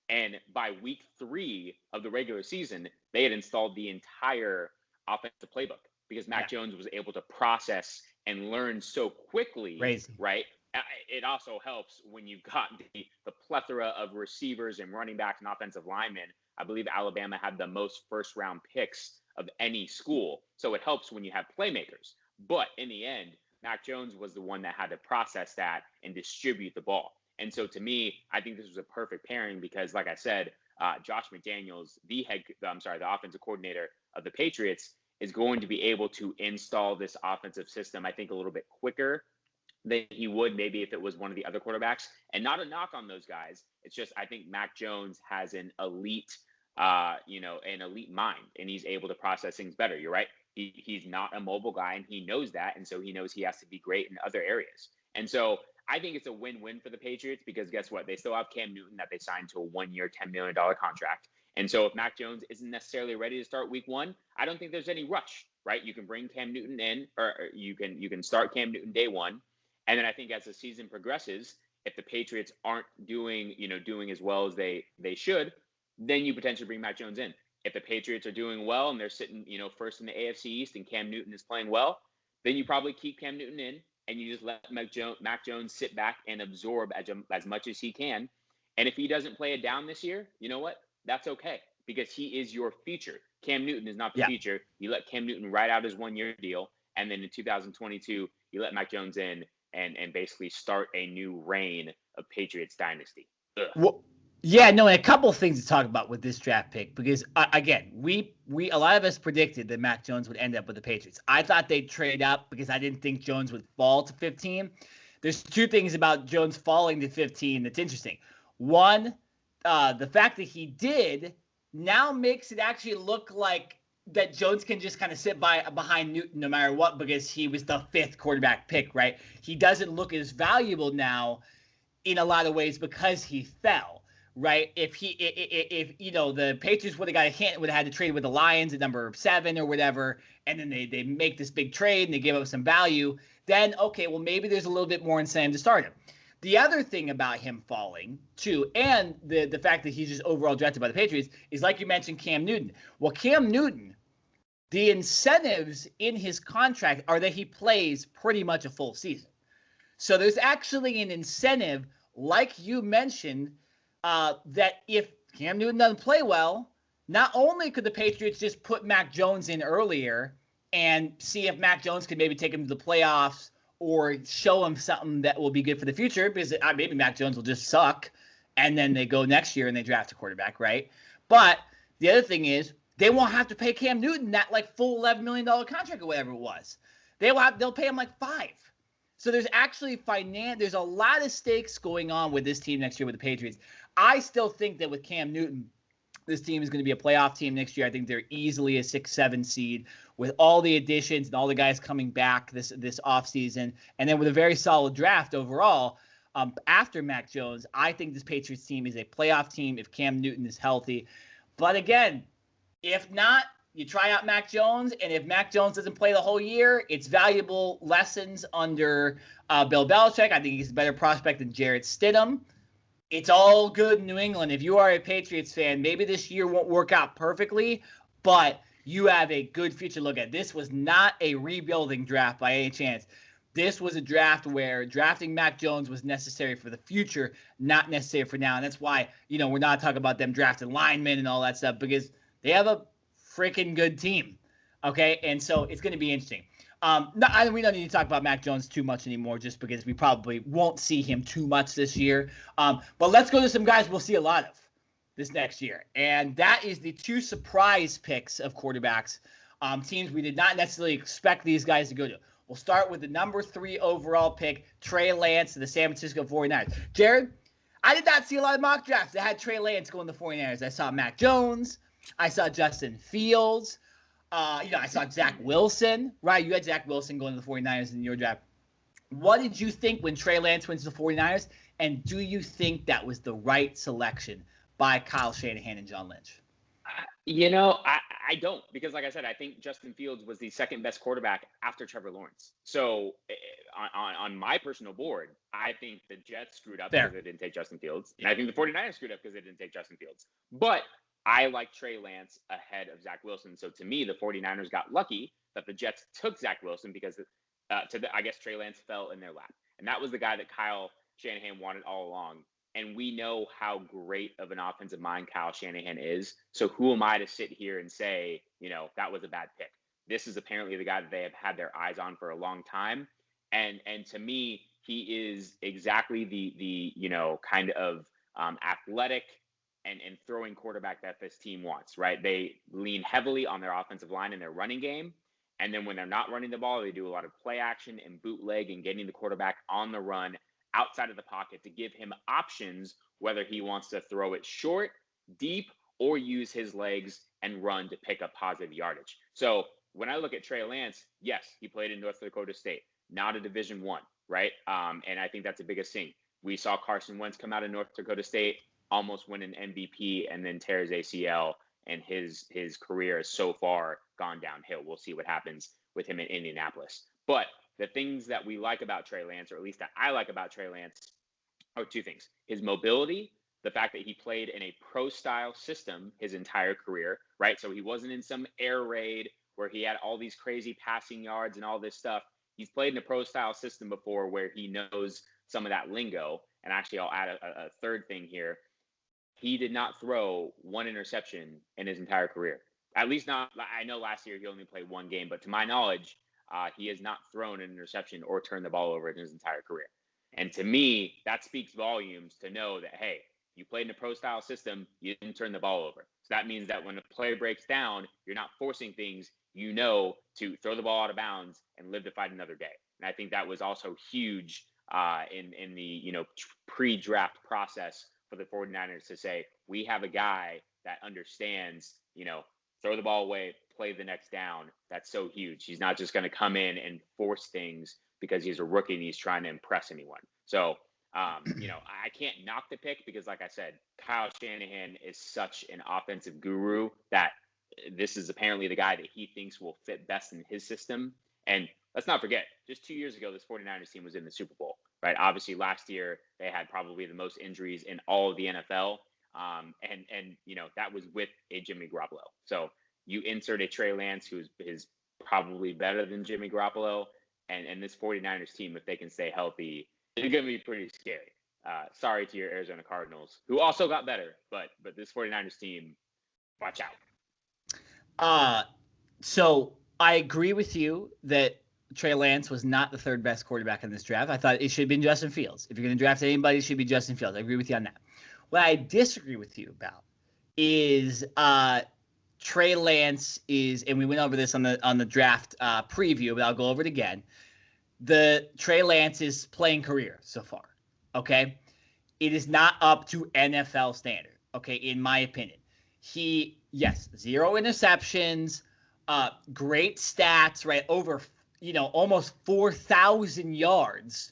And by week 3 of the regular season, they had installed the entire offensive playbook because Mac Jones was able to process and learn so quickly. Crazy. Right? It also helps when you've got the plethora of receivers and running backs and offensive linemen. I believe Alabama had the most first-round picks of any school. So it helps when you have playmakers. But in the end, Mac Jones was the one that had to process that and distribute the ball. And so to me, I think this was a perfect pairing because, like I said, Josh McDaniels, the offensive coordinator of the Patriots, is going to be able to install this offensive system, I think, a little bit quicker than he would maybe if it was one of the other quarterbacks. And not a knock on those guys. It's just I think Mac Jones has an elite mind, and he's able to process things better. You're right. He's not a mobile guy, and he knows that. And so he knows he has to be great in other areas. And so I think it's a win-win for the Patriots because guess what? They still have Cam Newton that they signed to a 1-year, $10 million contract. And so if Mac Jones isn't necessarily ready to start week 1, I don't think there's any rush, right? You can bring Cam Newton in, or you can start Cam Newton day 1. And then I think as the season progresses, if the Patriots aren't doing as well as they should, then you potentially bring Mac Jones in. If the Patriots are doing well and they're sitting, first in the AFC East and Cam Newton is playing well, then you probably keep Cam Newton in and you just let Mac Jones sit back and absorb as much as he can. And if he doesn't play it down this year, you know what? That's okay because he is your future. Cam Newton is not the future. You let Cam Newton ride out his 1-year deal. And then in 2022, you let Mac Jones in and basically start a new reign of Patriots dynasty. Well, yeah, no, and a couple of things to talk about with this draft pick because again, we a lot of us predicted that Mac Jones would end up with the Patriots. I thought they'd trade up because I didn't think Jones would fall to 15. There's 2 things about Jones falling to 15 that's interesting. One, the fact that he did now makes it actually look like that Jones can just kind of sit behind Newton no matter what because he was the 5th quarterback pick, right? He doesn't look as valuable now in a lot of ways because he fell. Right, if the Patriots would have had to trade with the Lions at number 7 or whatever, and then they make this big trade and they give up some value, then okay, well maybe there's a little bit more incentive to start him. The other thing about him falling too, and the fact that he's just overall drafted by the Patriots is like you mentioned Cam Newton. Well, Cam Newton, the incentives in his contract are that he plays pretty much a full season. So there's actually an incentive, like you mentioned. That if Cam Newton doesn't play well, not only could the Patriots just put Mac Jones in earlier and see if Mac Jones could maybe take him to the playoffs or show him something that will be good for the future because maybe Mac Jones will just suck and then they go next year and they draft a quarterback, right? But the other thing is they won't have to pay Cam Newton that like full $11 million contract or whatever it was. They'll pay him like $5 million. So there's actually there's a lot of stakes going on with this team next year with the Patriots. I still think that with Cam Newton, this team is going to be a playoff team next year. I think they're easily a 6-7 seed with all the additions and all the guys coming back this offseason. And then with a very solid draft overall after Mac Jones, I think this Patriots team is a playoff team if Cam Newton is healthy. But again, if not, you try out Mac Jones, and if Mac Jones doesn't play the whole year, it's valuable lessons under Bill Belichick. I think he's a better prospect than Jarrett Stidham. It's all good in New England. If you are a Patriots fan, maybe this year won't work out perfectly, but you have a good future look at. This was not a rebuilding draft by any chance. This was a draft where drafting Mac Jones was necessary for the future, not necessary for now. And that's why, we're not talking about them drafting linemen and all that stuff because they have a freaking good team. Okay. And so it's going to be interesting. We don't need to talk about Mac Jones too much anymore just because we probably won't see him too much this year. But let's go to some guys we'll see a lot of this next year. And that is the 2 surprise picks of quarterbacks teams we did not necessarily expect these guys to go to. We'll start with the number 3 overall pick, Trey Lance to the San Francisco 49ers. Jared, I did not see a lot of mock drafts that had Trey Lance going to the 49ers. I saw Mac Jones. I saw Justin Fields. I saw Zach Wilson. Right, you had Zach Wilson going to the 49ers in your draft. What did you think when Trey Lance went to the 49ers? And do you think that was the right selection by Kyle Shanahan and John Lynch? I don't, because like I said, I think Justin Fields was the second best quarterback after Trevor Lawrence. So on my personal board, I think the Jets screwed up because they didn't take Justin Fields. And I think the 49ers screwed up because they didn't take Justin Fields. But I like Trey Lance ahead of Zach Wilson. So to me, the 49ers got lucky that the Jets took Zach Wilson because I guess Trey Lance fell in their lap. And that was the guy that Kyle Shanahan wanted all along. And we know how great of an offensive mind Kyle Shanahan is. So who am I to sit here and say, that was a bad pick? This is apparently the guy that they have had their eyes on for a long time. And to me, he is exactly the kind of athletic and throwing quarterback that this team wants, right? They lean heavily on their offensive line and their running game. And then when they're not running the ball, they do a lot of play action and bootleg and getting the quarterback on the run outside of the pocket to give him options, whether he wants to throw it short, deep, or use his legs and run to pick up positive yardage. So when I look at Trey Lance, yes, he played in North Dakota State, not a Division I, right? And I think that's the biggest thing. We saw Carson Wentz come out of North Dakota State, almost win an MVP, and then tear his ACL, and his career has so far gone downhill. We'll see what happens with him in Indianapolis. But the things that we like about Trey Lance, or at least that I like about Trey Lance, are two things. His mobility, the fact that he played in a pro-style system his entire career, right? So he wasn't in some air raid where he had all these crazy passing yards and all this stuff. He's played in a pro-style system before where he knows some of that lingo. And actually, I'll add a third thing here. He did not throw one interception in his entire career. At least not, I know last year he only played one game, but to my knowledge, he has not thrown an interception or turned the ball over in his entire career. And to me, that speaks volumes to know that, hey, you played in a pro-style system, you didn't turn the ball over. So that means that when a play breaks down, you're not forcing things, to throw the ball out of bounds and live to fight another day. And I think that was also huge in the pre-draft process for the 49ers to say, we have a guy that understands, throw the ball away, play the next down. That's so huge. He's not just going to come in and force things because he's a rookie and he's trying to impress anyone. So, I can't knock the pick because, like I said, Kyle Shanahan is such an offensive guru that this is apparently the guy that he thinks will fit best in his system. And let's not forget, just 2 years ago, this 49ers team was in the Super Bowl, right? Obviously, last year, they had probably the most injuries in all of the NFL. And that was with a Jimmy Garoppolo. So you insert a Trey Lance who is probably better than Jimmy Garoppolo, and this 49ers team, if they can stay healthy, it's going to be pretty scary. Sorry to your Arizona Cardinals, who also got better, but this 49ers team, watch out. So I agree with you that Trey Lance was not the third best quarterback in this draft. I thought it should have been Justin Fields. If you're going to draft anybody, it should be Justin Fields. I agree with you on that. What I disagree with you about is Trey Lance is, and we went over this on the draft preview, but I'll go over it again. The Trey Lance's playing career so far, okay? It is not up to NFL standard, okay, in my opinion. Yes, 0 interceptions, great stats, right? Over, almost 4,000 yards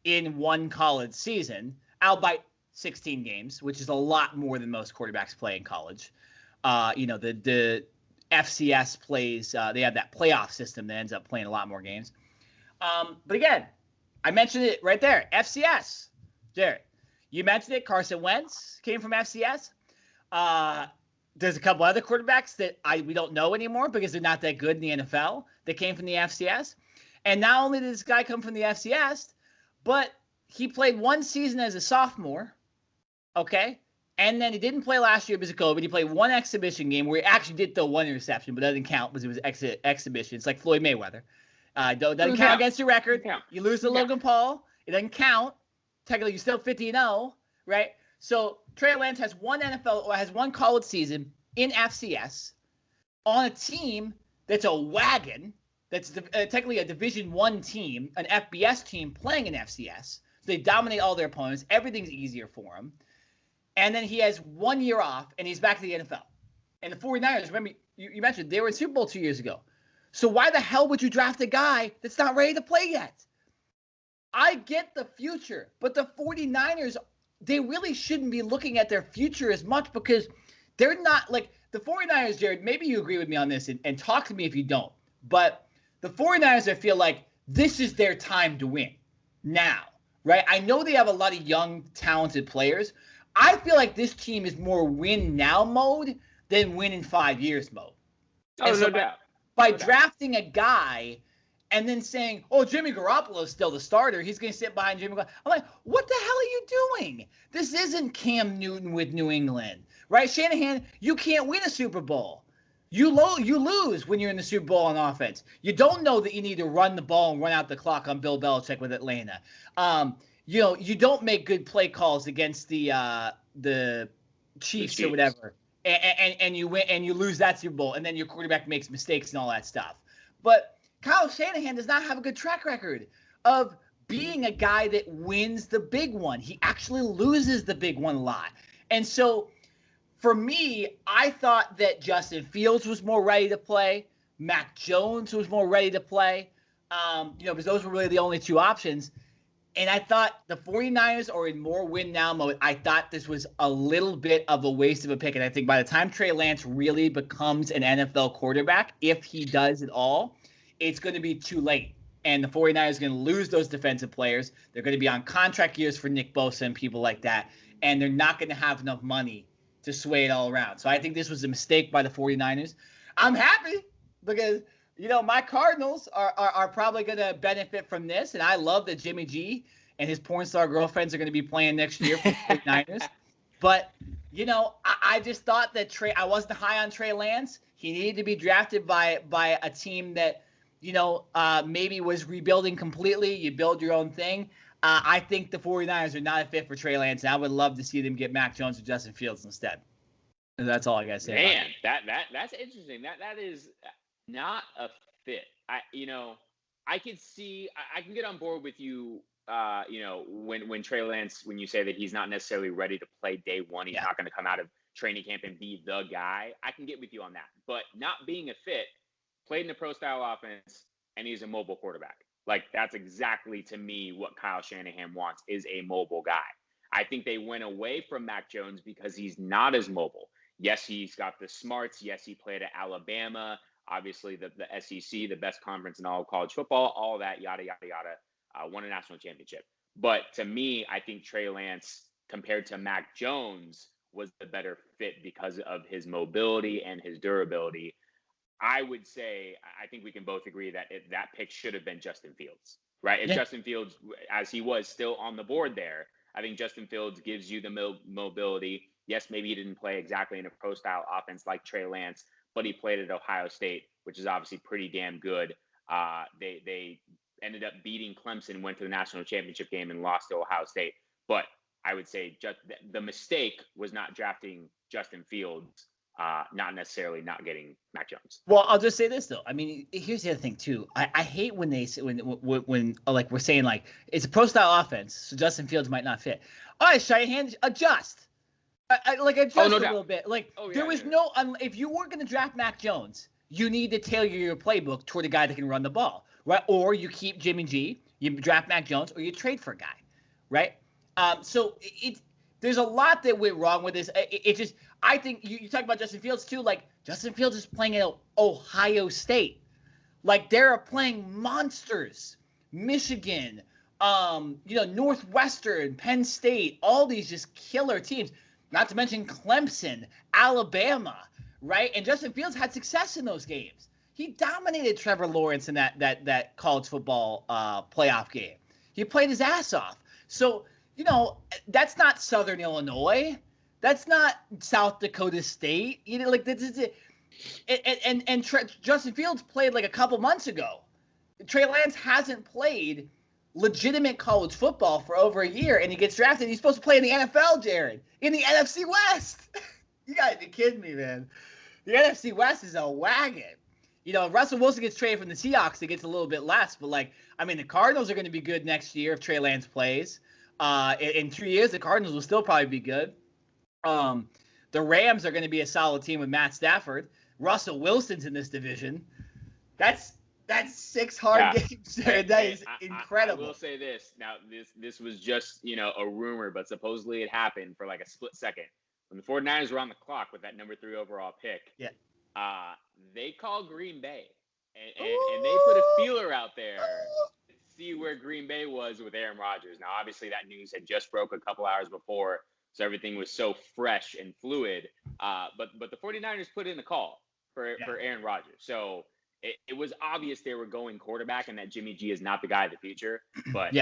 in one college season, albeit 16 games, which is a lot more than most quarterbacks play in college. The FCS plays, they have that playoff system that ends up playing a lot more games. But again, I mentioned it right there. FCS. Jared, you mentioned it. Carson Wentz came from FCS. There's a couple other quarterbacks that we don't know anymore because they're not that good in the NFL that came from the FCS. And not only did this guy come from the FCS, but he played one season as a sophomore, okay? And then he didn't play last year because of COVID. He played one exhibition game where he actually did throw one interception, but doesn't count because it was exhibition. It's like Floyd Mayweather. Doesn't count against your record. You lose to Logan Paul. It doesn't count. Technically, you're still 50-0, right? So Trey Lance has one college season in FCS on a team that's a wagon, that's technically a Division I team, an FBS team playing an FCS. So they dominate all their opponents. Everything's easier for him. And then he has 1 year off, and he's back to the NFL. And the 49ers, remember, you mentioned they were in Super Bowl 2 years ago. So why the hell would you draft a guy that's not ready to play yet? I get the future, but the 49ers, they really shouldn't be looking at their future as much because they're not like the 49ers, Jared, maybe you agree with me on this and talk to me if you don't. But the 49ers, I feel like this is their time to win now, right? I know they have a lot of young, talented players. I feel like this team is more win now mode than win in 5 years mode. Oh, no doubt. By drafting a guy and then saying, oh, Jimmy Garoppolo is still the starter, he's going to sit behind Jimmy Garoppolo. I'm like, what the hell are you doing? This isn't Cam Newton with New England, right? Shanahan, you can't win a Super Bowl. You lose when you're in the Super Bowl on offense. You don't know that you need to run the ball and run out the clock on Bill Belichick with Atlanta. You don't make good play calls against the Chiefs or whatever, and you win and you lose that Super Bowl, and then your quarterback makes mistakes and all that stuff. But Kyle Shanahan does not have a good track record of being a guy that wins the big one. He actually loses the big one a lot. And so for me, I thought that Justin Fields was more ready to play. Mac Jones was more ready to play, because those were really the only two options. And I thought the 49ers are in more win now mode. I thought this was a little bit of a waste of a pick. And I think by the time Trey Lance really becomes an NFL quarterback, if he does at all, it's going to be too late. And the 49ers are going to lose those defensive players. They're going to be on contract years for Nick Bosa and people like that. And they're not going to have enough money to sway it all around. So I think this was a mistake by the 49ers. I'm happy because – my Cardinals are probably going to benefit from this, and I love that Jimmy G and his porn star girlfriends are going to be playing next year for the Niners. But, I just thought that I wasn't high on Trey Lance. He needed to be drafted by a team that, maybe was rebuilding completely. You build your own thing. I think the 49ers are not a fit for Trey Lance, and I would love to see them get Mac Jones or Justin Fields instead. That's all I got to say. Man, that's interesting. That is not a fit. I can get on board with you. When Trey Lance, when you say that he's not necessarily ready to play day one, he's not going to come out of training camp and be the guy. I can get with you on that. But not being a fit, played in a pro style offense, and he's a mobile quarterback. Like that's exactly to me what Kyle Shanahan wants is a mobile guy. I think they went away from Mac Jones because he's not as mobile. Yes, he's got the smarts. Yes, he played at Alabama. Obviously, the SEC, the best conference in all of college football, all that, yada, yada, yada, won a national championship. But to me, I think Trey Lance, compared to Mac Jones, was the better fit because of his mobility and his durability. I would say, I think we can both agree that that pick should have been Justin Fields, right? If Justin Fields, as he was still on the board there, I think Justin Fields gives you the mobility. Yes, maybe he didn't play exactly in a pro-style offense like Trey Lance, but he played at Ohio State, which is obviously pretty damn good. They ended up beating Clemson, went to the national championship game and lost to Ohio State. But I would say the mistake was not drafting Justin Fields, not necessarily not getting Mac Jones. Well, I'll just say this though. I mean, here's the other thing too. I hate when they say when like we're saying like it's a pro style offense, so Justin Fields might not fit. All right, Shanahan, adjust. Adjust a little bit. There was no if you were going to draft Mac Jones, you need to tailor your playbook toward a guy that can run the ball, right? Or you keep Jimmy G, you draft Mac Jones, or you trade for a guy, right? So there's a lot that went wrong with this. I think you talk about Justin Fields too. Like Justin Fields is playing at Ohio State, like they're playing monsters, Michigan, Northwestern, Penn State, all these just killer teams. Not to mention Clemson, Alabama, right? And Justin Fields had success in those games. He dominated Trevor Lawrence in that college football playoff game. He played his ass off. So, that's not Southern Illinois. That's not South Dakota State. This is it. And Justin Fields played like a couple months ago. Trey Lance hasn't played legitimate college football for over a year, and he gets drafted. He's supposed to play in the NFL, Jared, in the NFC West. You gotta be kidding me, man. The NFC West is a wagon. Russell Wilson gets traded from the Seahawks, it gets a little bit less. But, the Cardinals are going to be good next year if Trey Lance plays. In 2 years, the Cardinals will still probably be good. The Rams are going to be a solid team with Matt Stafford. Russell Wilson's in this division. That's 6 hard games. That is incredible. I will say this. Now, this was just, a rumor, but supposedly it happened for like a split second. When the 49ers were on the clock with that number 3 overall pick, they called Green Bay. And they put a feeler out there to see where Green Bay was with Aaron Rodgers. Now, obviously, that news had just broke a couple hours before, so everything was so fresh and fluid. But the 49ers put in the call for Aaron Rodgers. So it was obvious they were going quarterback and that Jimmy G is not the guy of the future. But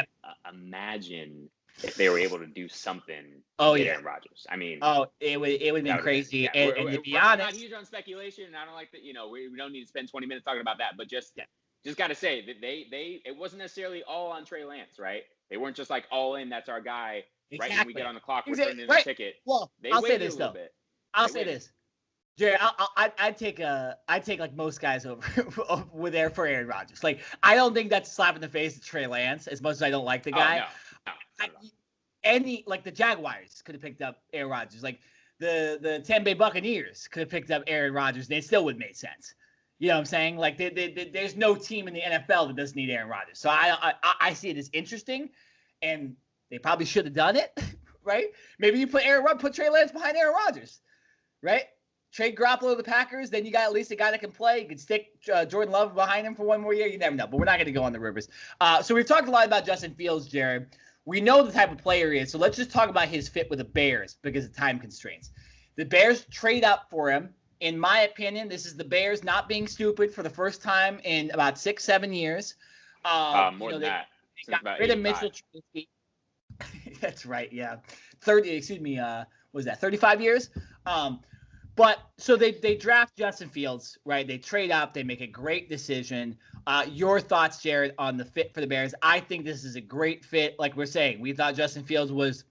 imagine if they were able to do something with Aaron Rodgers. I mean, it would have been crazy. And to be honest, I'm not huge on speculation, and I don't like that. We don't need to spend 20 minutes talking about that. But just got to say that it wasn't necessarily all on Trey Lance, right? They weren't just like all in. That's our guy. Exactly. Right when we get on the clock, we're turning in the ticket. Well, I'll say this though. I'll say this, Jerry. I'd take like most guys over there for Aaron Rodgers. Like, I don't think that's a slap in the face to Trey Lance as much as I don't like the guy. No. The Jaguars could have picked up Aaron Rodgers. Like the Tampa Bay Buccaneers could have picked up Aaron Rodgers, and it still would have made sense. You know what I'm saying? Like there's no team in the NFL that doesn't need Aaron Rodgers. So I see it as interesting, and they probably should have done it, right? Maybe you put Trey Lance behind Aaron Rodgers, right? Trade Garoppolo to the Packers, then you got at least a guy that can play. You can stick Jordan Love behind him for one more year. You never know, but we're not going to go on the Rivers. So we've talked a lot about Justin Fields, Jared. We know the type of player he is, so let's just talk about his fit with the Bears because of time constraints. The Bears trade up for him. In my opinion, this is the Bears not being stupid for the first time in about 6-7 years. More than that. They got rid of Mitchell Trubisky. That's right, yeah. 35 years? But so they draft Justin Fields, right? They trade up. They make a great decision. Your thoughts, Jared, on the fit for the Bears? I think this is a great fit. Like we're saying, we thought Justin Fields was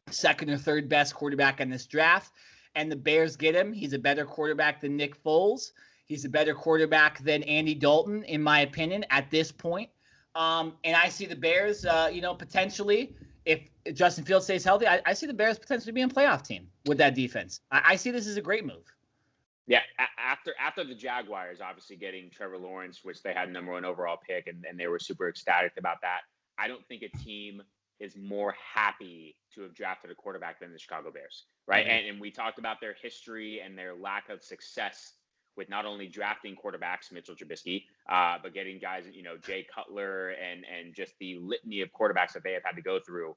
second or third best quarterback in this draft, and the Bears get him. He's a better quarterback than Nick Foles. He's a better quarterback than Andy Dalton, in my opinion, at this point. And I see the Bears, potentially, if Justin Fields stays healthy, I see the Bears potentially being a playoff team with that defense. I see this as a great move. Yeah, after the Jaguars obviously getting Trevor Lawrence, which they had number 1 overall pick, and they were super ecstatic about that. I don't think a team is more happy to have drafted a quarterback than the Chicago Bears, right? Mm-hmm. And we talked about their history and their lack of success with not only drafting quarterbacks, Mitchell Trubisky, but getting guys, Jay Cutler and just the litany of quarterbacks that they have had to go through.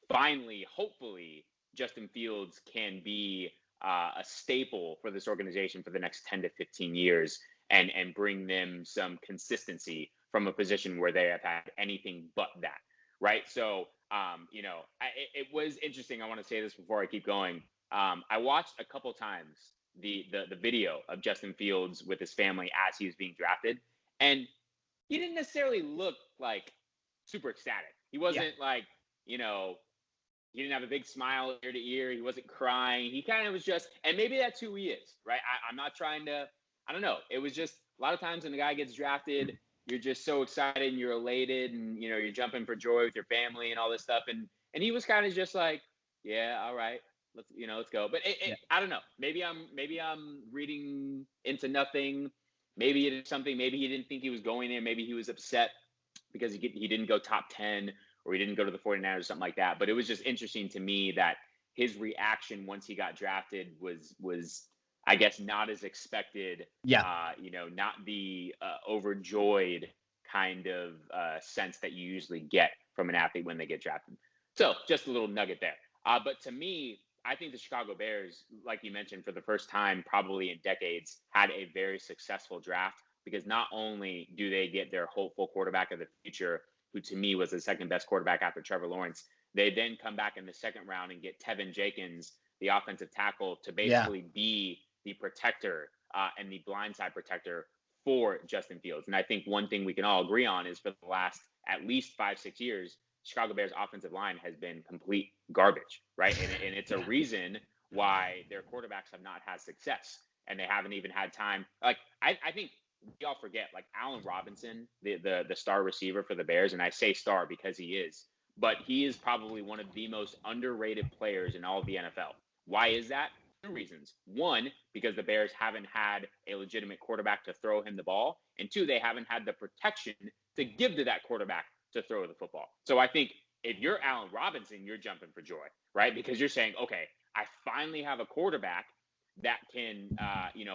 Finally, hopefully, Justin Fields can be a staple for this organization for the next 10 to 15 years and bring them some consistency from a position where they have had anything but that, right? So, it was interesting. I want to say this before I keep going. I watched a couple times the video of Justin Fields with his family as he was being drafted, and he didn't necessarily look like super ecstatic. He wasn't he didn't have a big smile ear to ear. He wasn't crying. He kind of was just, and maybe that's who he is, right? I'm not trying to, I don't know. It was just a lot of times when the guy gets drafted, you're just so excited and you're elated and, you're jumping for joy with your family and all this stuff. And he was kind of just like, yeah, all right, let's go. But I don't know. Maybe I'm reading into nothing. Maybe it is something. Maybe he didn't think he was going there. Maybe he was upset because he didn't go top 10 or he didn't go to the 49ers or something like that. But it was just interesting to me that his reaction once he got drafted was I guess not as expected. Yeah. Not the overjoyed kind of sense that you usually get from an athlete when they get drafted. So just a little nugget there. But to me, I think the Chicago Bears, like you mentioned, for the first time probably in decades, had a very successful draft because not only do they get their hopeful quarterback of the future, who to me was the second best quarterback after Trevor Lawrence, they then come back in the second round and get Tevin Jenkins, the offensive tackle, to basically be the protector and the blindside protector for Justin Fields. And I think one thing we can all agree on is for the last at least 5-6 years, Chicago Bears offensive line has been complete garbage, right? And it's a reason why their quarterbacks have not had success and they haven't even had time. Like, I think we all forget, like Allen Robinson, the star receiver for the Bears, and I say star because he is, but he is probably one of the most underrated players in all of the NFL. Why is that? Two reasons. One, because the Bears haven't had a legitimate quarterback to throw him the ball, and two, they haven't had the protection to give to that quarterback to throw the football. So I think if you're Allen Robinson, you're jumping for joy, right? Because you're saying, okay, I finally have a quarterback that can,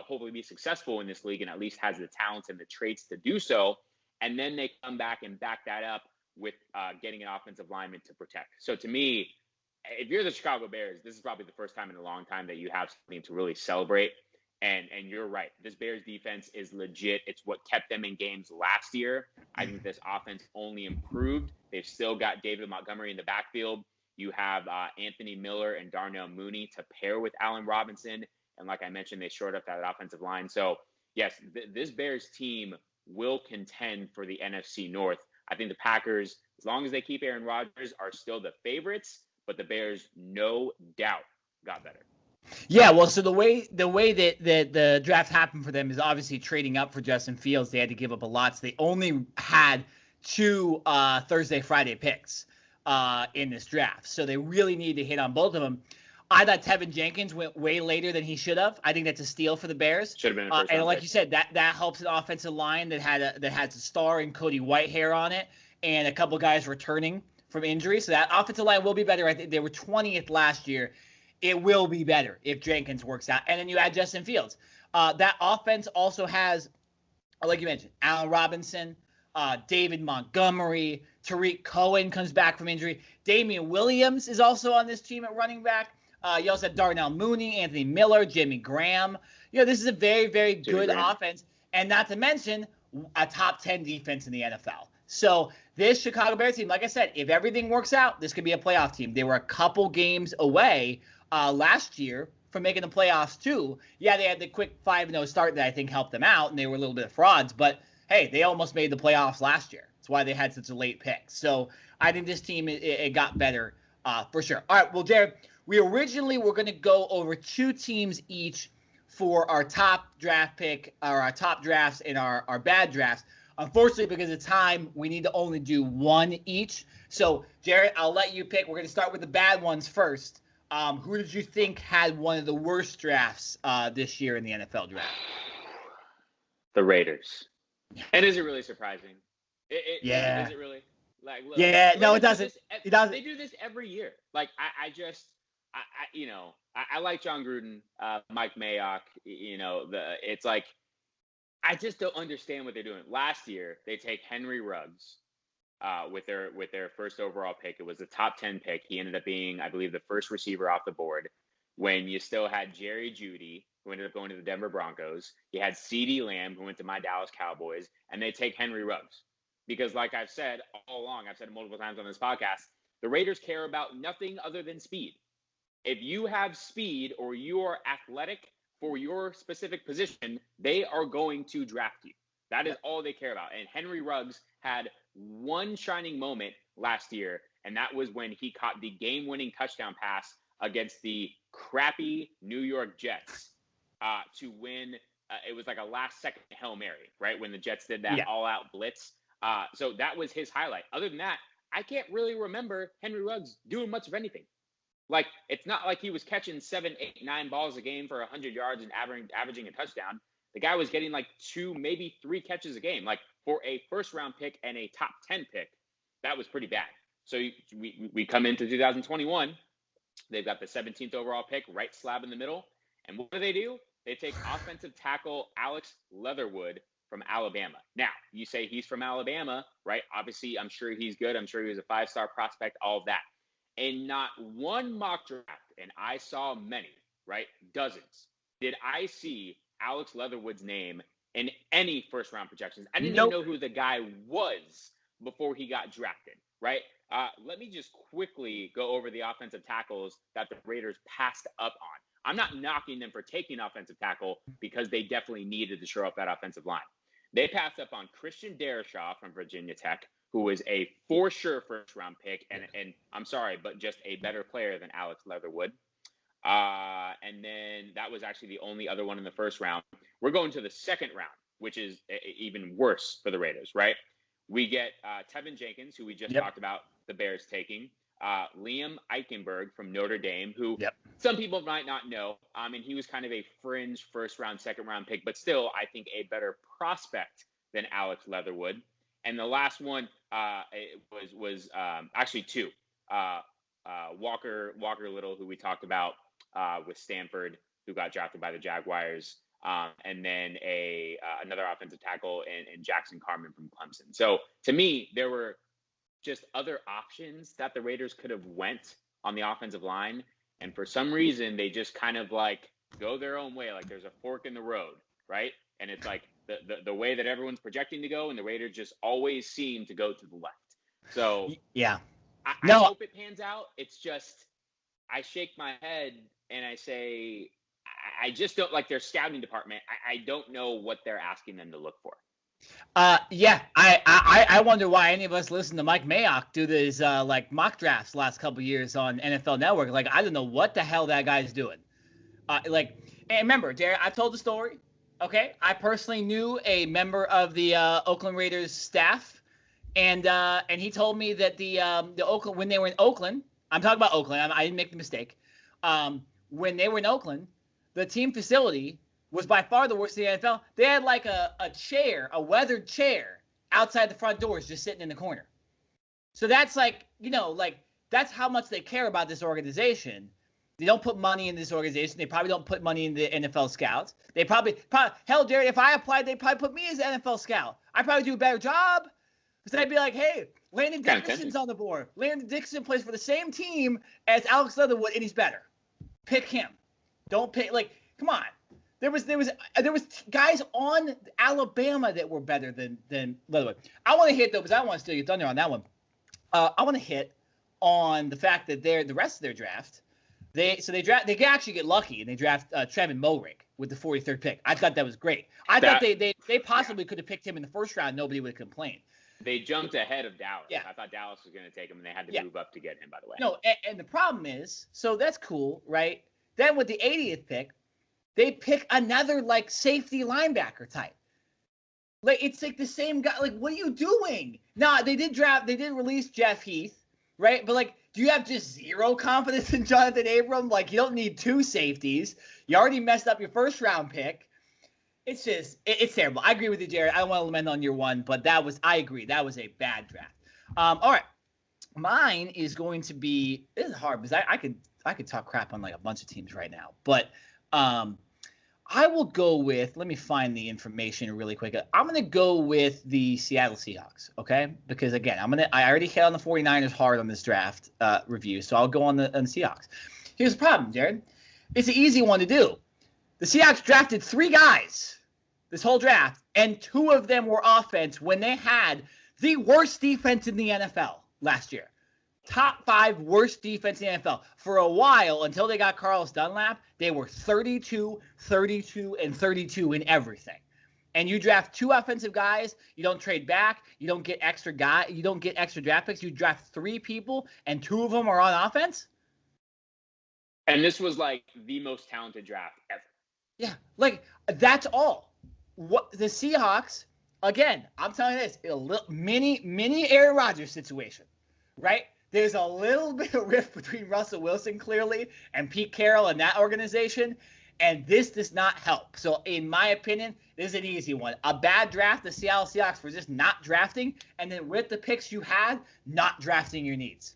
hopefully be successful in this league and at least has the talents and the traits to do so. And then they come back and back that up with getting an offensive lineman to protect. So to me, if you're the Chicago Bears, this is probably the first time in a long time that you have something to really celebrate. And you're right. This Bears defense is legit. It's what kept them in games last year. I think this offense only improved. They've still got David Montgomery in the backfield. You have Anthony Miller and Darnell Mooney to pair with Allen Robinson. And like I mentioned, they shored up that offensive line. So, yes, this Bears team will contend for the NFC North. I think the Packers, as long as they keep Aaron Rodgers, are still the favorites. But the Bears, no doubt, got better. Yeah, well, so the way that the draft happened for them is obviously trading up for Justin Fields. They had to give up a lot, so they only had 2 Thursday, Friday picks in this draft. So they really need to hit on both of them. I thought Tevin Jenkins went way later than he should have. I think that's a steal for the Bears. Should have been a first and like pick. You said, that helps an offensive line that has a star and Cody Whitehair on it, and a couple guys returning from injury. So that offensive line will be better. I think they were 20th last year. It will be better if Jenkins works out. And then you add Justin Fields. That offense also has, like you mentioned, Allen Robinson, David Montgomery, Tariq Cohen comes back from injury. Damian Williams is also on this team at running back. You also have Darnell Mooney, Anthony Miller, Jimmy Graham. This is a very, very good offense. And not to mention a top 10 defense in the NFL. So this Chicago Bears team, like I said, if everything works out, this could be a playoff team. They were a couple games away last year from making the playoffs too. Yeah, they had the quick 5-0 start that I think helped them out, and they were a little bit of frauds. But, hey, they almost made the playoffs last year. That's why they had such a late pick. So I think this team, it got better for sure. All right, well, Jared, we originally were going to go over 2 teams each for our top draft pick, or our top drafts and our bad drafts. Unfortunately, because of time, we need to only do 1 each. So, Jared, I'll let you pick. We're going to start with the bad ones first. Who did you think had one of the worst drafts this year in the NFL draft? The Raiders. And is it really surprising? Yeah. Is it really? Like, look, yeah, no, it doesn't. It doesn't. They do this every year. Like, I like John Gruden, Mike Mayock. It's like, I just don't understand what they're doing. Last year, they take Henry Ruggs with their first overall pick. It was the top 10 pick. He ended up being, I believe, the first receiver off the board. When you still had Jerry Jeudy, who ended up going to the Denver Broncos. You had CeeDee Lamb, who went to my Dallas Cowboys, and they take Henry Ruggs. Because like I've said all along, I've said it multiple times on this podcast, the Raiders care about nothing other than speed. If you have speed or you are athletic for your specific position, they are going to draft you. That is all they care about. And Henry Ruggs had one shining moment last year, and that was when he caught the game-winning touchdown pass against the crappy New York Jets to win. It was like a last-second Hail Mary, right, when the Jets did that all-out blitz. So that was his highlight. Other than that, I can't really remember Henry Ruggs doing much of anything. Like, it's not like he was catching 7, 8, 9 balls a game for 100 yards and averaging a touchdown. The guy was getting like 2, maybe 3 catches a game. Like, for a first-round pick and a top 10 pick, that was pretty bad. So we come into 2021. They've got the 17th overall pick, right slab in the middle. And what do? They take offensive tackle Alex Leatherwood from Alabama. Now, you say he's from Alabama, right? Obviously, I'm sure he's good. I'm sure he was a 5-star prospect, all of that. And not one mock draft, and I saw many, right? Dozens. Did I see Alex Leatherwood's name in any first-round projections? I didn't even know who the guy was before he got drafted, right? Let me just quickly go over the offensive tackles that the Raiders passed up on. I'm not knocking them for taking offensive tackle because they definitely needed to shore up that offensive line. They passed up on Christian Darrisaw from Virginia Tech, who was a for sure first-round pick, and I'm sorry, but just a better player than Alex Leatherwood. And then that was actually the only other one in the first round. We're going to the second round. which is even worse for the Raiders, right? We get Tevin Jenkins, who we just talked about the Bears taking. Liam Eichenberg from Notre Dame, who some people might not know. And he was kind of a fringe first-round, second-round pick, but still, I think, a better prospect than Alex Leatherwood. And the last one was actually two. Walker Little, who we talked about with Stanford, who got drafted by the Jaguars, and then another offensive tackle in Jackson Carman from Clemson. So to me, there were just other options that the Raiders could have went on the offensive line, and for some reason they just kind of like go their own way. Like there's a fork in the road, right? And it's like the way that everyone's projecting to go, and the Raiders just always seem to go to the left. So yeah, I hope it pans out. It's just I shake my head and I say I just don't like their scouting department. I don't know what they're asking them to look for. I wonder why any of us listen to Mike Mayock do these like mock drafts last couple of years on NFL Network. Like I don't know what the hell that guy's doing. And remember, Jared, I've told the story. Okay, I personally knew a member of the Oakland Raiders staff, and he told me that the Oakland, when they were in Oakland, I'm talking about Oakland. I didn't make the mistake. When they were in Oakland, the team facility was by far the worst in the NFL. They had like a chair, a weathered chair outside the front doors just sitting in the corner. So that's like, that's how much they care about this organization. They don't put money in this organization. They probably don't put money in the NFL scouts. They probably hell, Jared, if I applied, they'd probably put me as an NFL scout. I'd probably do a better job. Because I'd be like, hey, Landon Dickerson's on the board. Landon Dickerson plays for the same team as Alex Leatherwood, and he's better. Pick him. Don't pick, come on. There was guys on Alabama that were better than Leatherwood. I want to hit though, because I don't want to steal your thunder on that one. I want to hit on the fact that the rest of their draft, they can actually get lucky and they draft Trevin Moehrig with the 43rd pick. I thought that was great. I thought they possibly could have picked him in the first round. Nobody would have complained. They jumped ahead of Dallas. Yeah. I thought Dallas was going to take him, and they had to move up to get him, by the way. No, and the problem is, so that's cool, right? Then with the 80th pick, they pick another safety linebacker type. It's like the same guy. What are you doing? Nah, they did release Jeff Heath, right? But do you have just zero confidence in Jonathan Abram? You don't need two safeties. You already messed up your first round pick. It's just it's terrible. I agree with you, Jared. I don't want to lament on your one, but I agree. That was a bad draft. All right. Mine is going to be, this is hard because I could talk crap on a bunch of teams right now, but I will go with, let me find the information really quick. I'm going to go with the Seattle Seahawks, okay? Because again, I already hit on the 49ers hard on this draft review, so I'll go on the Seahawks. Here's the problem, Jared. It's an easy one to do. The Seahawks drafted 3 guys this whole draft, and 2 of them were offense when they had the worst defense in the NFL last year. Top 5 worst defense in the NFL. For a while, until they got Carlos Dunlap, they were 32, 32, and 32 in everything. And you draft 2 offensive guys, you don't trade back, you don't get extra draft picks, you draft 3 people, and 2 of them are on offense? And this was the most talented draft ever. Yeah, that's all. What the Seahawks, again, I'm telling you this, a little mini Aaron Rodgers situation, right? There's a little bit of rift between Russell Wilson, clearly, and Pete Carroll and that organization, and this does not help. So, in my opinion, this is an easy one. A bad draft, the Seattle Seahawks, for just not drafting, and then with the picks you had, not drafting your needs.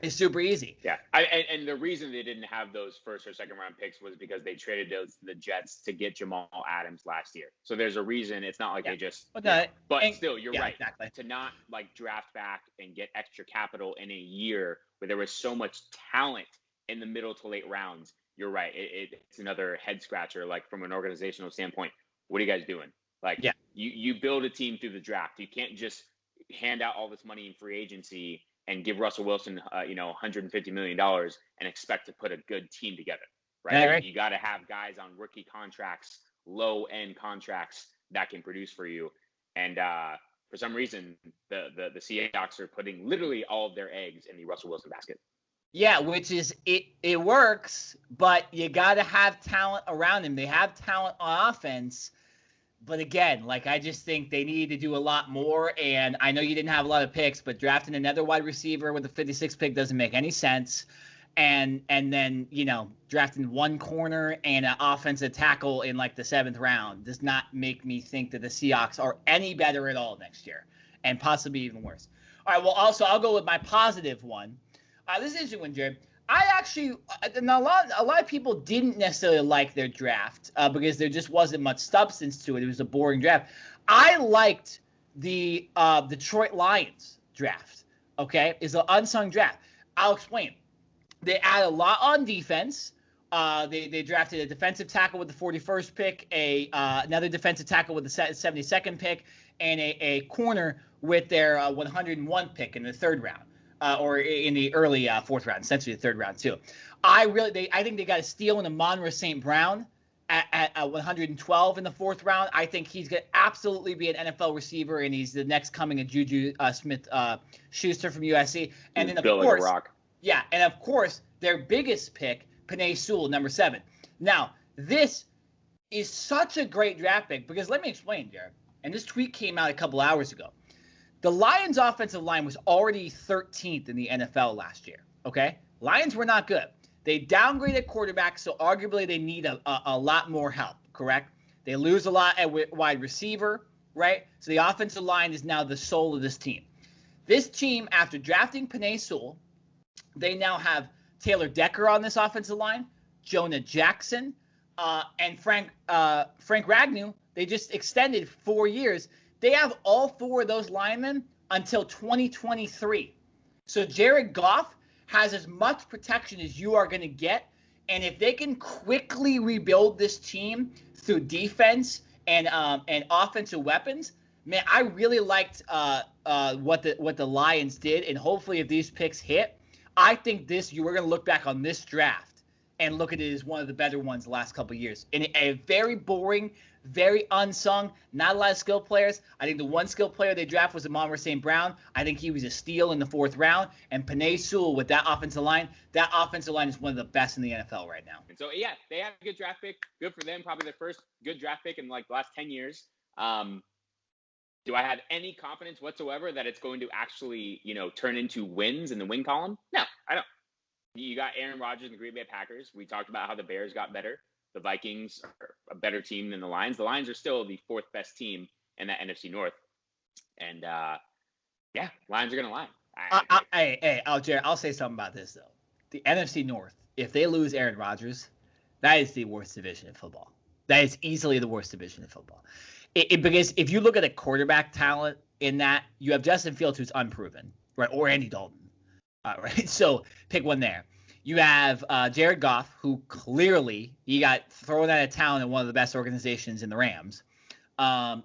It's super easy. Yeah, and the reason they didn't have those first or second round picks was because they traded those to the Jets to get Jamal Adams last year. So there's a reason. It's not they just. But still, you're right. Exactly. To not draft back and get extra capital in a year where there was so much talent in the middle to late rounds. You're right. It's another head scratcher. From an organizational standpoint, what are you guys doing? You build a team through the draft. You can't just hand out all this money in free agency and give Russell Wilson, $150 million and expect to put a good team together, right? Yeah, right. You got to have guys on rookie contracts, low-end contracts that can produce for you. And for some reason, the Seahawks are putting literally all of their eggs in the Russell Wilson basket. Yeah, which is it works, but you got to have talent around him. They have talent on offense. But again, like I just think they need to do a lot more. And I know you didn't have a lot of picks, but drafting another wide receiver with the 56th pick doesn't make any sense. And then drafting one corner and an offensive tackle in like the 7th round does not make me think that the Seahawks are any better at all next year, and possibly even worse. All right, well, also I'll go with my positive one. This is an interesting one, Jared. I actually, a lot of people didn't necessarily like their draft because there just wasn't much substance to it. It was a boring draft. I liked the Detroit Lions draft. Okay, it's an unsung draft. I'll explain. They add a lot on defense. They drafted a defensive tackle with the 41st pick, another defensive tackle with the 72nd pick, and a corner with their 101 pick in the 3rd round. Or in the early 4th round, essentially the 3rd round too. I think they got a steal in Amon-Ra St. Brown at 112 in the 4th round. I think he's going to absolutely be an NFL receiver, and he's the next coming of Juju Smith-Schuster from USC. And then of course, their biggest pick, Penei Sewell, number 7. Now, this is such a great draft pick because let me explain, Jared. And this tweet came out a couple hours ago. The Lions' offensive line was already 13th in the NFL last year, okay? Lions were not good. They downgraded quarterback, so arguably they need a lot more help, correct? They lose a lot at wide receiver, right? So the offensive line is now the soul of this team. This team, after drafting Penei Sewell, they now have Taylor Decker on this offensive line, Jonah Jackson, and Frank Ragnow. They just extended 4 years. They have all 4 of those linemen until 2023. So Jared Goff has as much protection as you are going to get. And if they can quickly rebuild this team through defense and offensive weapons, man, I really liked what the Lions did. And hopefully if these picks hit, I think we're going to look back on this draft and look at it as one of the better ones the last couple of years. In a very boring, very unsung, not a lot of skill players. I think the one skill player they drafted was Amon-Ra St. Brown. I think he was a steal in the 4th round. And Penei Sewell with that offensive line is one of the best in the NFL right now. And so, yeah, they have a good draft pick. Good for them. Probably their first good draft pick in like the last 10 years. Do I have any confidence whatsoever that it's going to actually, turn into wins in the win column? No, I don't. You got Aaron Rodgers and the Green Bay Packers. We talked about how the Bears got better. The Vikings are a better team than the Lions. The Lions are still the 4th best team in that NFC North. And, Lions are going to lie. Jared, I'll say something about this, though. The NFC North, if they lose Aaron Rodgers, that is the worst division in football. That is easily the worst division in football. Because if you look at the quarterback talent in that, you have Justin Fields, who's unproven, right, or Andy Dalton. Right, so pick one there. You have Jared Goff, who clearly he got thrown out of town in one of the best organizations in the Rams.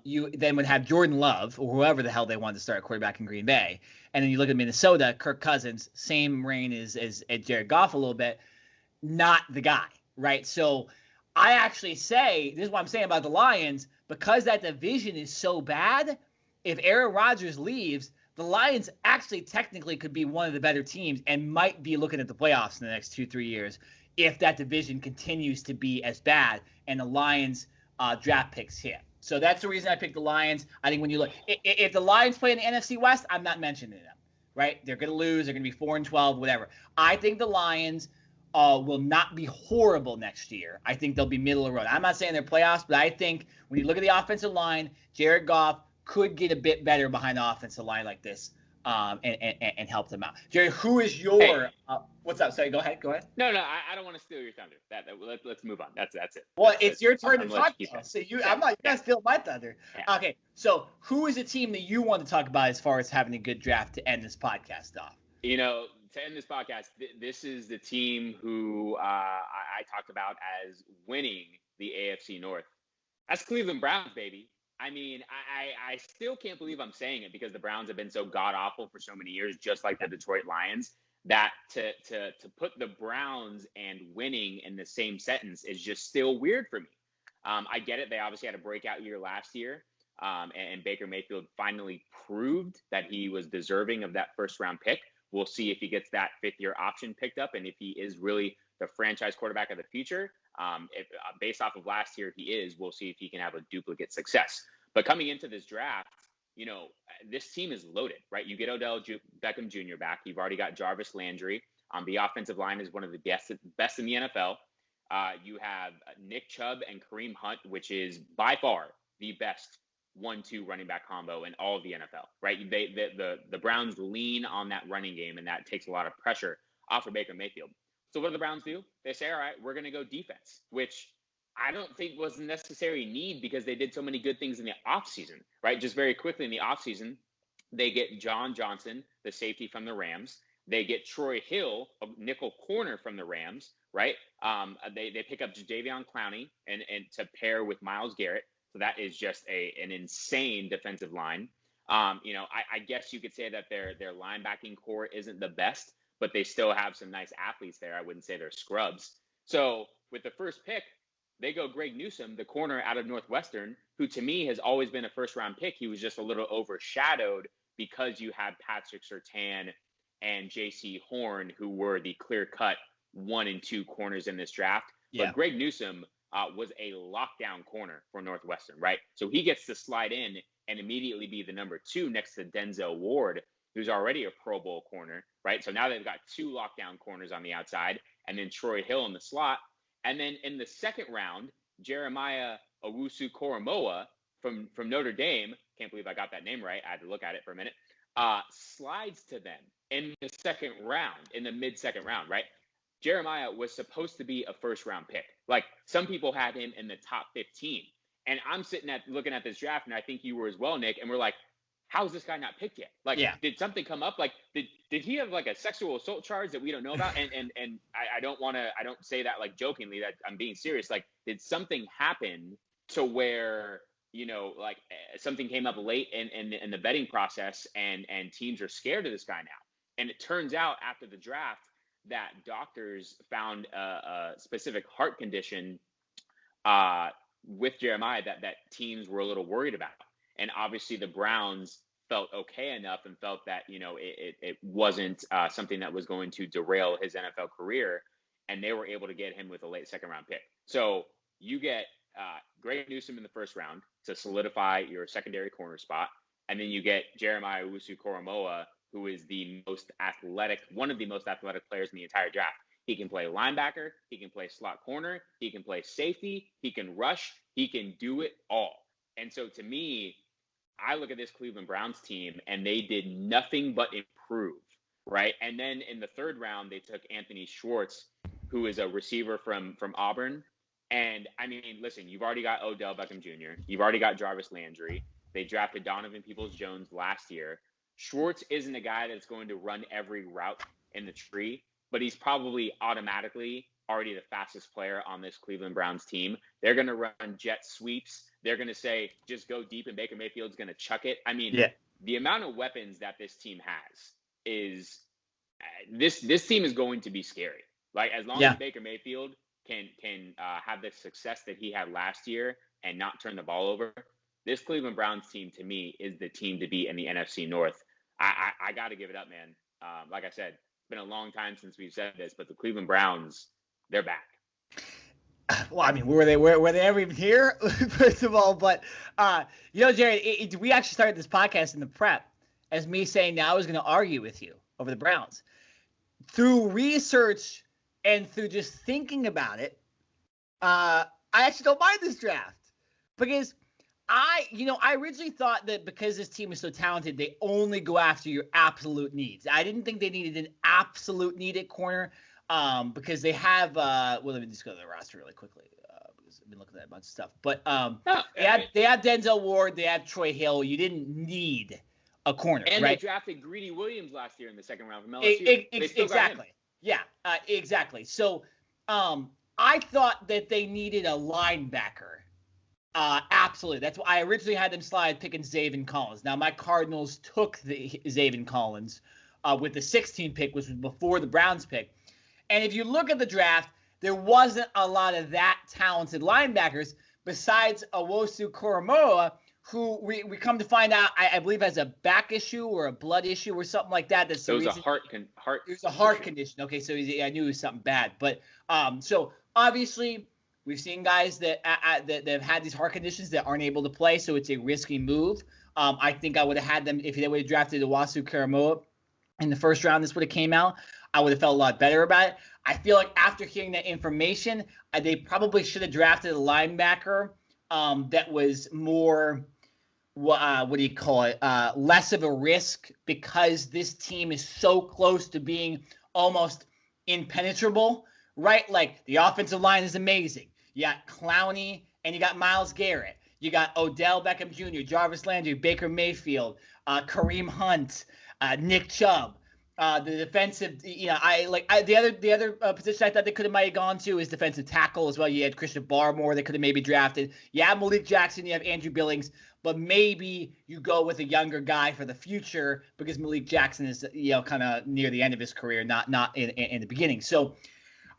You then would have Jordan Love, or whoever the hell they wanted to start quarterback in Green Bay. And then you look at Minnesota, Kirk Cousins, same reign as Jared Goff a little bit, not the guy, right? So I actually say, this is what I'm saying about the Lions, because that division is so bad, if Aaron Rodgers leaves, the Lions actually technically could be one of the better teams and might be looking at the playoffs in the next 2-3 years if that division continues to be as bad and the Lions draft picks hit. So that's the reason I picked the Lions. I think when you look, if the Lions play in the NFC West, I'm not mentioning them, right? They're going to lose. They're going to be 4-12, whatever. I think the Lions will not be horrible next year. I think they'll be middle of the road. I'm not saying they're playoffs, but I think when you look at the offensive line, Jared Goff could get a bit better behind the offensive line like this and help them out. Jerry, who is your what's up? Sorry, go ahead. No, I don't want to steal your thunder. Let's move on. That's it. Well, it's your turn to talk. So I'm not. You guys steal my thunder. Yeah. Okay, so who is a team that you want to talk about as far as having a good draft to end this podcast off? To end this podcast, this is the team who I talked about as winning the AFC North. That's Cleveland Browns, baby. I mean, I still can't believe I'm saying it because the Browns have been so god-awful for so many years, just like the Detroit Lions, that to put the Browns and winning in the same sentence is just still weird for me. I get it. They obviously had a breakout year last year, and Baker Mayfield finally proved that he was deserving of that first-round pick. We'll see if he gets that 5th-year option picked up and if he is really the franchise quarterback of the future. Based off of last year, he is. We'll see if he can have a duplicate success. But coming into this draft, this team is loaded, right? You get Odell Beckham Jr. back. You've already got Jarvis Landry. The offensive line is one of the best in the NFL. You have Nick Chubb and Kareem Hunt, which is by far the best 1-2 running back combo in all of the NFL, right? The Browns lean on that running game, and that takes a lot of pressure off of Baker Mayfield. So what do the Browns do? They say, all right, we're going to go defense, which I don't think was a necessary need because they did so many good things in the offseason, right? Just very quickly in the offseason, they get John Johnson, the safety from the Rams. They get Troy Hill, a nickel corner from the Rams, right? They pick up Jadeveon Clowney and to pair with Myles Garrett. So that is just an insane defensive line. I guess you could say that their linebacking core isn't the best, but they still have some nice athletes there. I wouldn't say they're scrubs. So with the first pick, they go Greg Newsome, the corner out of Northwestern, who to me has always been a first-round pick. He was just a little overshadowed because you had Patrick Surtain and J.C. Horn, who were the clear-cut 1 and 2 corners in this draft. Yeah. But Greg Newsome was a lockdown corner for Northwestern, right? So he gets to slide in and immediately be the number 2 next to Denzel Ward, who's already a Pro Bowl corner, right? So now they've got 2 lockdown corners on the outside, and then Troy Hill in the slot. And then in the second round, Jeremiah Owusu-Koramoah from Notre Dame, can't believe I got that name right, I had to look at it for a minute, slides to them in the second round, in the mid-second round, right? Jeremiah was supposed to be a first-round pick. Like, some people had him in the top 15. And I'm looking at this draft, and I think you were as well, Nick, and we're like, how is this guy not picked yet? Like, Did something come up? Like, did he have like a sexual assault charge that we don't know about? And I don't say that like jokingly, that I'm being serious. Like, did something happen to where, something came up late in the vetting process and teams are scared of this guy now? And it turns out after the draft that doctors found a specific heart condition with Jeremiah that teams were a little worried about. And obviously the Browns felt okay enough and felt that, it wasn't something that was going to derail his NFL career. And they were able to get him with a late second round pick. So you get Greg Newsome in the first round to solidify your secondary corner spot. And then you get Jeremiah Owusu-Koramoah, who is one of the most athletic players in the entire draft. He can play linebacker. He can play slot corner. He can play safety. He can rush. He can do it all. And so to me, I look at this Cleveland Browns team and they did nothing but improve, right? And then in the third round, they took Anthony Schwartz, who is a receiver from Auburn. And I mean, listen, you've already got Odell Beckham Jr. You've already got Jarvis Landry. They drafted Donovan Peoples-Jones last year. Schwartz isn't a guy that's going to run every route in the tree, but he's probably automatically already the fastest player on this Cleveland Browns team. They're going to run jet sweeps. They're going to say, just go deep, and Baker Mayfield's going to chuck it. I mean, the amount of weapons that this team has is this team is going to be scary. Like, as long as Baker Mayfield can have the success that he had last year and not turn the ball over, this Cleveland Browns team, to me, is the team to beat in the NFC North. I got to give it up, man. Like I said, it's been a long time since we've said this, but the Cleveland Browns, they're back. Well, I mean, were they ever even here, first of all? But, Jared, we actually started this podcast in the prep as me saying now I was going to argue with you over the Browns. Through research and through just thinking about it, I actually don't mind this draft because I originally thought that because this team is so talented, they only go after your absolute needs. I didn't think they needed an absolute need at corner. Because they have, let me just go to the roster really quickly, because I've been looking at a bunch of stuff. But they have Denzel Ward, they have Troy Hill. You didn't need a corner, and right? They drafted Greedy Williams last year in the second round from LSU. Exactly. Yeah, exactly. So I thought that they needed a linebacker. Absolutely. That's why I originally had them slide picking Zaven Collins. Now, my Cardinals took the Zaven Collins with the 16th pick, which was before the Browns pick. And if you look at the draft, there wasn't a lot of that talented linebackers besides Owusu-Koramoah, who we come to find out, I believe has a back issue or a blood issue or something like that. That's the reason. It was a heart condition. Okay, so I knew it was something bad. But so obviously We've seen guys that have had these heart conditions that aren't able to play, so it's a risky move. I think I would have had them if they would have drafted Iwasu Karamoa in the first round. This would have came out. I would have felt a lot better about it. I feel like after hearing that information, they probably should have drafted a linebacker that was more, what do you call it, less of a risk, because this team is so close to being almost impenetrable, right? Like, the offensive line is amazing. You got Clowney and you got Myles Garrett. You got Odell Beckham Jr., Jarvis Landry, Baker Mayfield, Kareem Hunt, Nick Chubb. The defensive, the other position I thought they might have gone to is defensive tackle as well. You had Christian Barmore they could have maybe drafted. You have Malik Jackson, you have Andrew Billings, but maybe you go with a younger guy for the future because Malik Jackson is, kind of near the end of his career, not in the beginning. So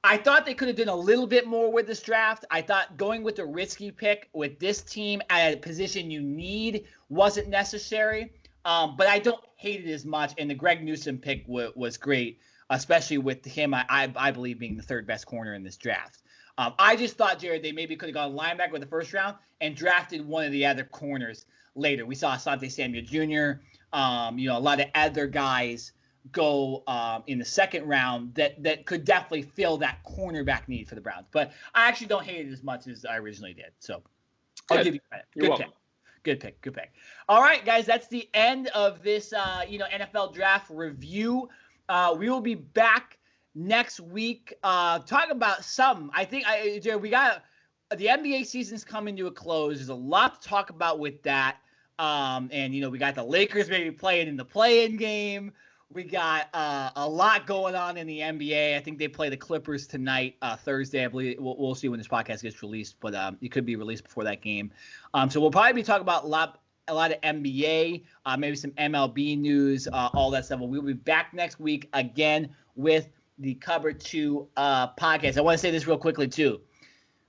I thought they could have done a little bit more with this draft. I thought going with the risky pick with this team at a position you need wasn't necessary. But I don't hate it as much, and the Greg Newsome pick was great, especially with him, I believe, being the third best corner in this draft. I just thought, Jared, they maybe could have gone linebacker with the first round and drafted one of the other corners later. We saw Asante Samuel Jr., a lot of other guys go in the second round that could definitely fill that cornerback need for the Browns. But I actually don't hate it as much as I originally did. So I'll give you credit. You're welcome. Good pick. All right, guys, that's the end of this, NFL draft review. We will be back next week talking about something. I think, Jared, we got the NBA season's coming to a close. There's a lot to talk about with that. And, we got the Lakers maybe playing in the play-in game. We got a lot going on in the NBA. I think they play the Clippers tonight, Thursday. I believe we'll see when this podcast gets released, but it could be released before that game. So we'll probably be talking about a lot of NBA, maybe some MLB news, all that stuff. But we'll be back next week again with the Cover 2 podcast. I want to say this real quickly too.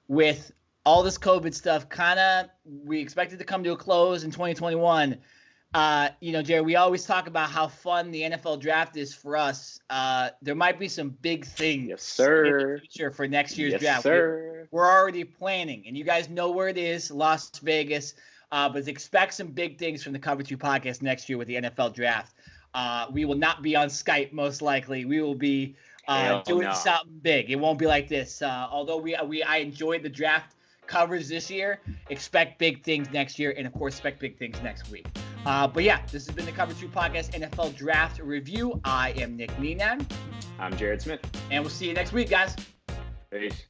With all this COVID stuff, we expect it to come to a close in 2021. Jared, we always talk about how fun the NFL draft is for us. There might be some big things yes, sir. in the future for next year's yes, draft. Sir. We're already planning, and you guys know where it is, Las Vegas. But expect some big things from the Cover 2 podcast next year with the NFL draft. We will not be on Skype, most likely. We will be doing something big. It won't be like this. Although I enjoyed the draft coverage this year, expect big things next year, and of course expect big things next week. But yeah, this has been the Cover 2 Podcast NFL Draft Review. I am Nick Nenad. I'm Jared Smith. And we'll see you next week, guys. Peace.